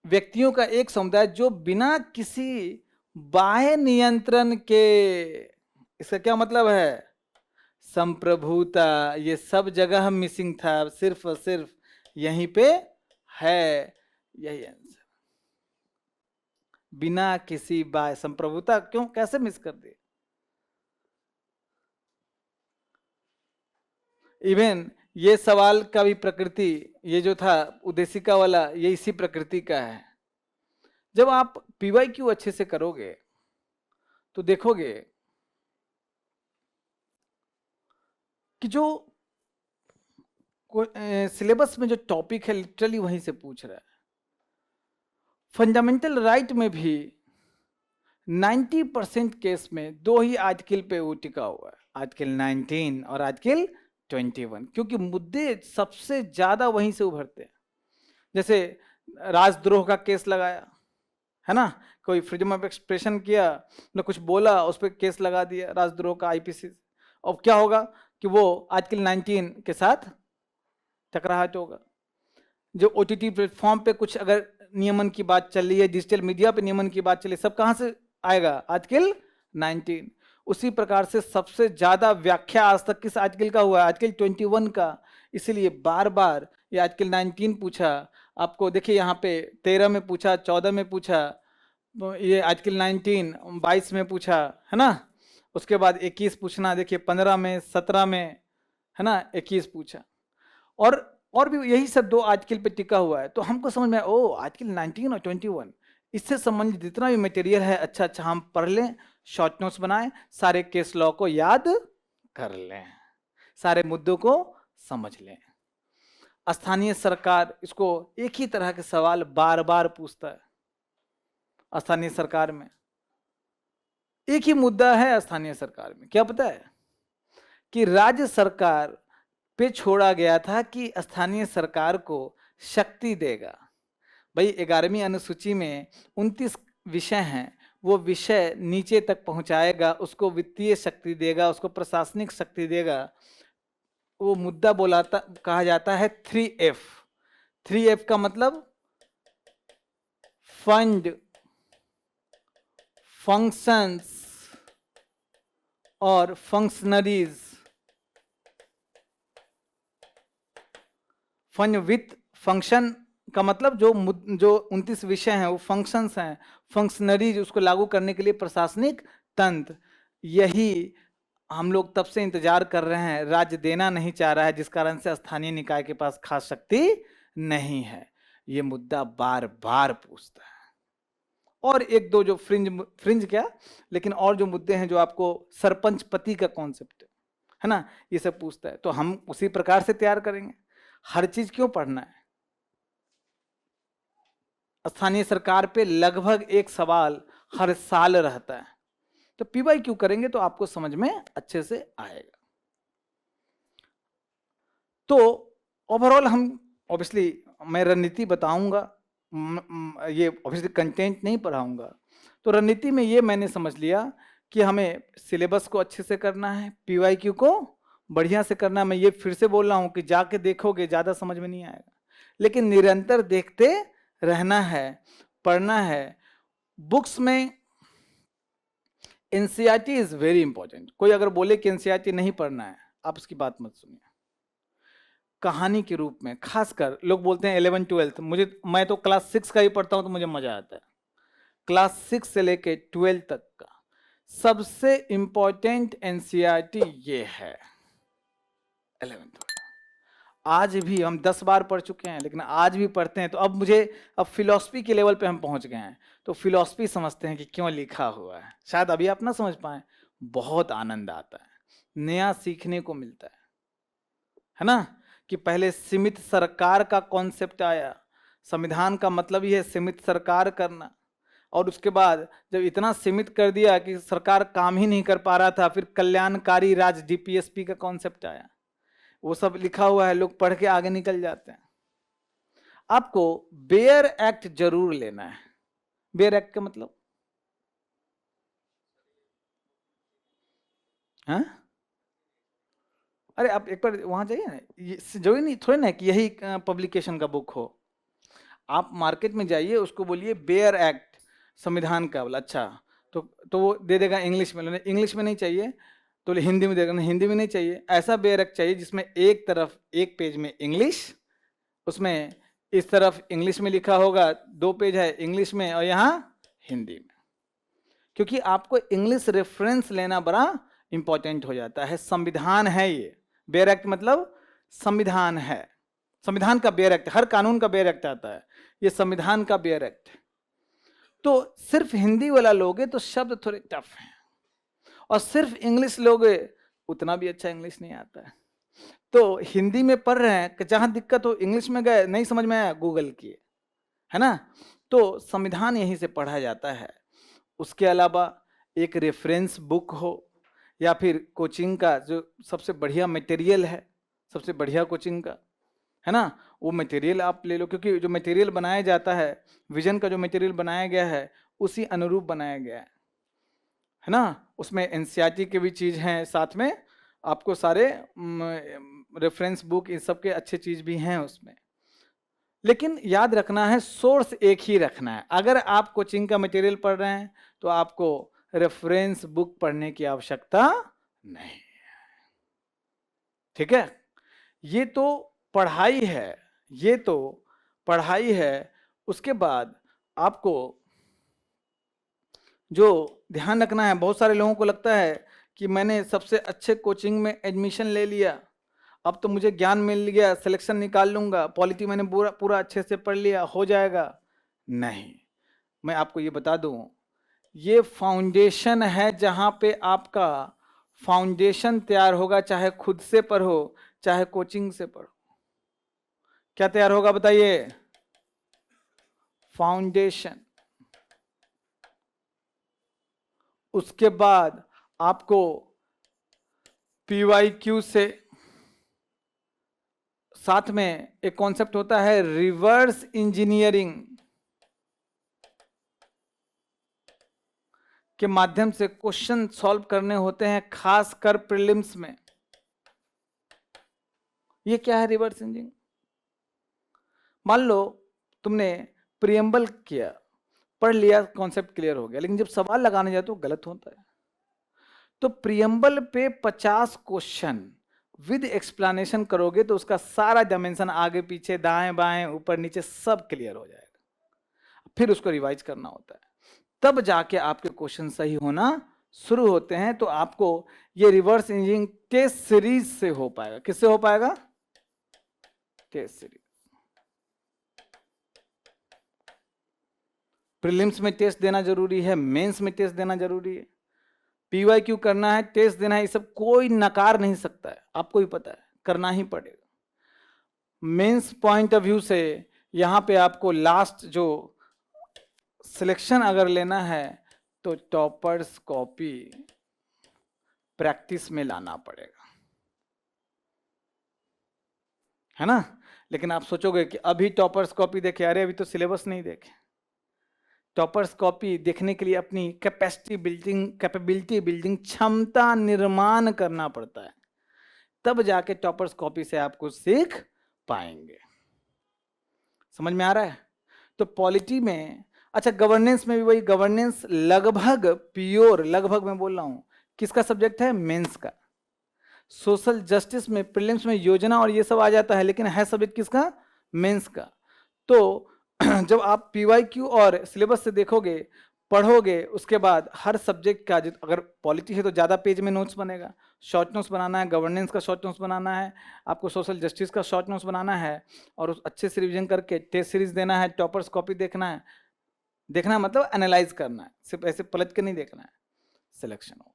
व्यक्तियों का एक समुदाय जो बिना किसी बाह्य नियंत्रण के, इसका क्या मतलब है? संप्रभुता। ये सब जगह मिसिंग था, सिर्फ और सिर्फ यहीं पे है, यही आंसर। बिना किसी बाह्य संप्रभुता, क्यों, कैसे मिस कर दिए? इवन ये सवाल का भी प्रकृति, ये जो था उद्देशिका वाला, ये इसी प्रकृति का है। जब आप पीवाईक्यू अच्छे से करोगे तो देखोगे कि जो सिलेबस में जो टॉपिक है लिटरली वहीं से पूछ रहा है। फंडामेंटल राइट में भी 90% केस में 2 ही आर्टिकल पे वो टिका हुआ है, आर्टिकल 19 और आर्टिकल 21, क्योंकि मुद्दे सबसे ज्यादा वहीं से उभरते हैं। जैसे राजद्रोह का केस लगाया है ना, कोई फ्रीडम ऑफ एक्सप्रेशन किया, ने कुछ बोला, उस पर केस लगा दिया राजद्रोह का आईपीसी। अब क्या होगा कि वो आर्टिकल 19 के साथ टकराहट होगा। जो ओटीटी प्लेटफॉर्म पे कुछ अगर नियमन की बात चल रही है, डिजिटल मीडिया पे नियमन की बात चली, सब कहां से आएगा? आर्टिकल 19। उसी प्रकार से सबसे ज्यादा व्याख्या आज तक किस आर्टिकल का हुआ है? आर्टिकल 21 का। इसीलिए बार बार ये आर्टिकल 19 पूछा आपको। देखिए यहाँ पे 13 में पूछा, 14 में पूछा, ये आर्टिकल 19 22 में पूछा, है ना? उसके बाद 21 पूछना, देखिए 15 में, 17 में, है ना, 21 पूछा। और भी यही सब 2 आर्टिकल पे टिका हुआ है। तो हमको समझ में आया, ओ आर्टिकल 19 और 21, इससे संबंधित जितना भी मटेरियल है अच्छा अच्छा हम पढ़ लें, शॉर्ट नोट्स बनाएं, सारे केस लॉ को याद कर लें, सारे मुद्दों को समझ लें। स्थानीय सरकार, इसको एक ही तरह के सवाल बार बार पूछता है। स्थानीय सरकार में एक ही मुद्दा है, स्थानीय सरकार में क्या पता है? कि राज्य सरकार पे छोड़ा गया था कि स्थानीय सरकार को शक्ति देगा। भाई 11वीं अनुसूची में 29 विषय हैं, वो विषय नीचे तक पहुंचाएगा, उसको वित्तीय शक्ति देगा, उसको प्रशासनिक शक्ति देगा। वो मुद्दा बोलाता कहा जाता है 3F। 3F का मतलब फंड, फंक्शंस और फंक्शनरीज। फंड विथ फंक्शन का मतलब जो 29 विषय हैं वो फंक्शंस हैं, फंक्शनरीज उसको लागू करने के लिए प्रशासनिक तंत्र। यही हम लोग तब से इंतजार कर रहे हैं, राज्य देना नहीं चाह रहा है, जिस कारण से स्थानीय निकाय के पास खास शक्ति नहीं है। ये मुद्दा बार बार पूछता है। और एक दो जो फ्रिंज क्या, लेकिन और जो मुद्दे हैं जो आपको सरपंच पति का कॉन्सेप्ट है ना, ये सब पूछता है। तो हम उसी प्रकार से तैयार करेंगे। हर चीज क्यों पढ़ना है? स्थानीय सरकार पे लगभग एक सवाल हर साल रहता है, तो पीवाई क्यों करेंगे तो आपको समझ में अच्छे से आएगा। तो ओवरऑल हम ऑब्वियसली मैं रणनीति बताऊंगा, ये ऑब्वियसली कंटेंट नहीं पढ़ाऊंगा, तो रणनीति में ये मैंने समझ लिया कि हमें सिलेबस को अच्छे से करना है, पीवाईक्यू को बढ़िया से करना है। मैं ये फिर से बोल रहा हूँ कि जाके देखोगे ज़्यादा समझ में नहीं आएगा, लेकिन निरंतर देखते रहना है, पढ़ना है। बुक्स में एनसीईआरटी इज वेरी इंपॉर्टेंट। कोई अगर बोले कि एनसीईआरटी नहीं पढ़ना है, आप उसकी बात मत सुनिए। कहानी के रूप में खासकर लोग बोलते हैं 11 12, मैं तो क्लास 6 का ही पढ़ता हूँ तो मुझे मजा आता है। क्लास 6 से लेके 12 तक का सबसे इंपॉर्टेंट एनसीईआरटी ये है 11th। आज भी हम 10 बार पढ़ चुके हैं, लेकिन आज भी पढ़ते हैं। तो अब फिलॉसफी के लेवल पे हम पहुंच गए हैं, तो फिलॉसफी समझते हैं कि क्यों लिखा हुआ है। शायद अभी आप ना समझ पाए, बहुत आनंद आता है, नया सीखने को मिलता है ना। कि पहले सीमित सरकार का कॉन्सेप्ट आया, संविधान का मतलब ही है सीमित सरकार करना, और उसके बाद जब इतना सीमित कर दिया कि सरकार काम ही नहीं कर पा रहा था, फिर कल्याणकारी राज डीपीएसपी का कॉन्सेप्ट आया। वो सब लिखा हुआ है, लोग पढ़ के आगे निकल जाते हैं। आपको बेयर एक्ट जरूर लेना है। बेयर एक्ट का मतलब हाँ? अरे आप एक बार वहां जाइए ना, जो ही नहीं थोड़े ना कि यही पब्लिकेशन का बुक हो। आप मार्केट में जाइए, उसको बोलिए बेयर एक्ट संविधान का, बोला अच्छा तो वो दे देगा इंग्लिश में। इंग्लिश में नहीं चाहिए तो हिंदी में देगा, हिंदी में नहीं चाहिए। ऐसा बेयर एक्ट चाहिए जिसमें एक तरफ एक पेज में इंग्लिश, उसमें इस तरफ इंग्लिश में लिखा होगा, 2 पेज है इंग्लिश में और यहाँ हिंदी में। क्योंकि आपको इंग्लिश रेफरेंस लेना बड़ा इंपॉर्टेंट हो जाता है। संविधान है ये, बेयर एक्ट मतलब संविधान है, संविधान का बेयर एक्ट। हर कानून का बेयर एक्ट आता है, ये संविधान का बेयर एक्ट। तो सिर्फ हिंदी वाला लोगे तो शब्द थोड़े टफ हैं, और सिर्फ इंग्लिश लोगे उतना भी अच्छा इंग्लिश नहीं आता है। तो हिंदी में पढ़ रहे हैं कि जहां दिक्कत हो इंग्लिश में गए, नहीं समझ में आया गूगल किए, है ना। तो संविधान यहीं से पढ़ा जाता है। उसके अलावा एक रेफरेंस बुक हो, या फिर कोचिंग का जो सबसे बढ़िया मटेरियल है, सबसे बढ़िया कोचिंग का, है ना, वो मटेरियल आप ले लो। क्योंकि जो मटेरियल बनाया जाता है, विजन का जो मटेरियल बनाया गया है उसी अनुरूप बनाया गया है ना। उसमें एनसीईआरटी के भी चीज़ हैं, साथ में आपको सारे रेफरेंस बुक, इन सब के अच्छे चीज़ भी हैं उसमें। लेकिन याद रखना है, सोर्स एक ही रखना है। अगर आप कोचिंग का मटेरियल पढ़ रहे हैं तो आपको रेफरेंस बुक पढ़ने की आवश्यकता नहीं, ठीक है। ये तो पढ़ाई है, ये तो पढ़ाई है। उसके बाद आपको जो ध्यान रखना है, बहुत सारे लोगों को लगता है कि मैंने सबसे अच्छे कोचिंग में एडमिशन ले लिया, अब तो मुझे ज्ञान मिल गया, सिलेक्शन निकाल लूंगा, पॉलिटी मैंने पूरा पूरा अच्छे से पढ़ लिया, हो जाएगा। नहीं, मैं आपको ये बता दूं, ये फाउंडेशन है जहां पे आपका फाउंडेशन तैयार होगा, चाहे खुद से पढ़ो चाहे कोचिंग से पढ़ो। क्या तैयार होगा बताइए? फाउंडेशन। उसके बाद आपको पीवाईक्यू से साथ में एक कॉन्सेप्ट होता है रिवर्स इंजीनियरिंग के माध्यम से क्वेश्चन सॉल्व करने होते हैं, खासकर प्रीलिम्स में। ये क्या है रिवर्स इंजीनियरिंग? मान लो तुमने प्रियम्बल किया, पढ़ लिया, कॉन्सेप्ट क्लियर हो गया, लेकिन जब सवाल लगाने जाए तो गलत होता है। तो प्रियम्बल पे 50 क्वेश्चन विद एक्सप्लेनेशन करोगे तो उसका सारा डायमेंशन, आगे पीछे दाएं बाएं ऊपर नीचे सब क्लियर हो जाएगा। फिर उसको रिवाइज करना होता है, तब जाके आपके क्वेश्चन सही होना शुरू होते हैं। तो आपको ये रिवर्स इंजीनियरिंग टेस्ट सीरीज से हो पाएगा। किससे हो पाएगा? Test series. प्रीलिम्स में टेस्ट देना जरूरी है, मेंस में टेस्ट देना जरूरी है, पीवाईक्यू करना है, टेस्ट देना है, ये सब कोई नकार नहीं सकता है, आपको भी पता है, करना ही पड़ेगा। मेंस पॉइंट ऑफ व्यू से यहाँ पे आपको लास्ट जो सिलेक्शन अगर लेना है तो टॉपर्स कॉपी प्रैक्टिस में लाना पड़ेगा, है ना। लेकिन आप सोचोगे कि अभी टॉपर्स कॉपी देखे, अरे अभी तो सिलेबस नहीं देखे। टॉपर्स कॉपी देखने के लिए अपनी कैपेबिलिटी बिल्डिंग क्षमता निर्माण करना पड़ता है, तब जाके टॉपर्स कॉपी से आप कुछ सीख पाएंगे। समझ में आ रहा है? तो पॉलिटी में, अच्छा गवर्नेंस में भी वही, गवर्नेंस लगभग प्योर, लगभग मैं बोल रहा हूं, किसका सब्जेक्ट है? मेंस का। सोशल जस्टिस में प्रीलिम्स में योजना और ये सब आ जाता है, लेकिन है सब्जेक्ट किसका? मेंस का। तो जब आप पीवाईक्यू और सिलेबस से देखोगे, पढ़ोगे, उसके बाद हर सब्जेक्ट का, अगर पॉलिटी है तो ज़्यादा पेज में नोट्स बनेगा, शॉर्ट नोट्स बनाना है, गवर्नेंस का शॉर्ट नोट्स बनाना है, आपको सोशल जस्टिस का शॉर्ट नोट्स बनाना है, और उस अच्छे से रिवीजन करके टेस्ट सीरीज देना है, टॉपर्स कॉपी देखना है। देखना मतलब एनालाइज करना है, सिर्फ ऐसे पलट के नहीं देखना है, सिलेक्शन हो।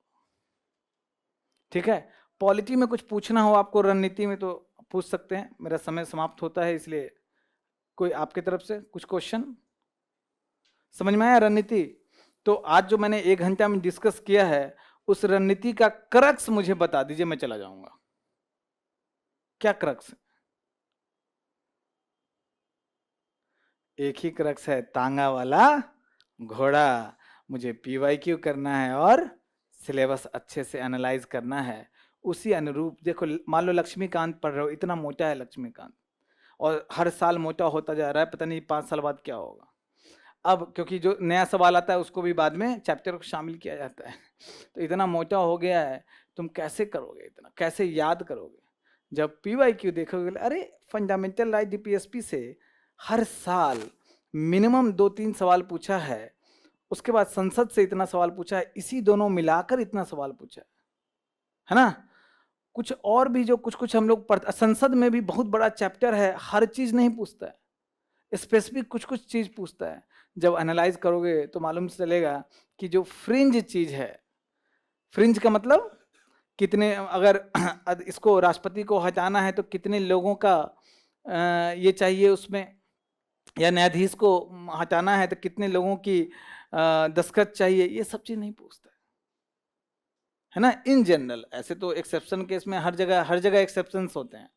ठीक है? पॉलिटी में कुछ पूछना हो आपको रणनीति में तो पूछ सकते हैं। मेरा समय समाप्त होता है, इसलिए कोई आपके तरफ से कुछ क्वेश्चन? समझ में आया रणनीति? तो आज जो मैंने 1 घंटा में डिस्कस किया है, उस रणनीति का क्रक्स मुझे बता दीजिए, मैं चला जाऊंगा। क्या क्रक्स है? एक ही क्रक्स है, तांगा वाला घोड़ा। मुझे पीवाईक्यू करना है और सिलेबस अच्छे से एनालाइज करना है, उसी अनुरूप। देखो, मान लो लक्ष्मीकांत पढ़ रहे हो, इतना मोटा है लक्ष्मीकांत, और हर साल मोटा होता जा रहा है, पता नहीं 5 साल बाद क्या होगा। अब क्योंकि जो नया सवाल आता है उसको भी बाद में चैप्टर को शामिल किया जाता है, तो इतना मोटा हो गया है, तुम कैसे करोगे, इतना कैसे याद करोगे? जब पीवाईक्यू देखोगे, अरे फंडामेंटल राइट डीपीएसपी से हर साल मिनिमम 2-3 सवाल पूछा है, उसके बाद संसद से इतना सवाल पूछा है, इसी दोनों मिलाकर इतना सवाल पूछा है ना? कुछ और भी जो कुछ कुछ हम लोग पढ़ते, संसद में भी बहुत बड़ा चैप्टर है, हर चीज नहीं पूछता है, स्पेसिफिक कुछ कुछ चीज पूछता है। जब एनालाइज करोगे तो मालूम चलेगा कि जो फ्रिंज चीज है, फ्रिंज का मतलब कितने, अगर इसको राष्ट्रपति को हटाना है तो कितने लोगों का ये चाहिए उसमें, या न्यायाधीश को हटाना है तो कितने लोगों की दस्तखत चाहिए, ये सब चीज नहीं पूछता है ना। इन जनरल, ऐसे तो एक्सेप्शन केस में हर जगह एक्सेप्शंस होते हैं,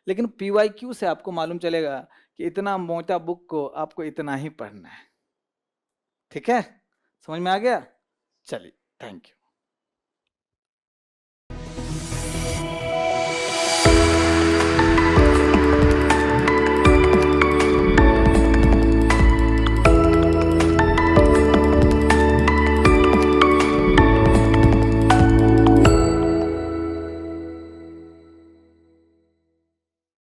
लेकिन पीवाईक्यू से आपको मालूम चलेगा कि इतना मोटा बुक को आपको इतना ही पढ़ना है। ठीक है? समझ में आ गया? चलिए, थैंक यू।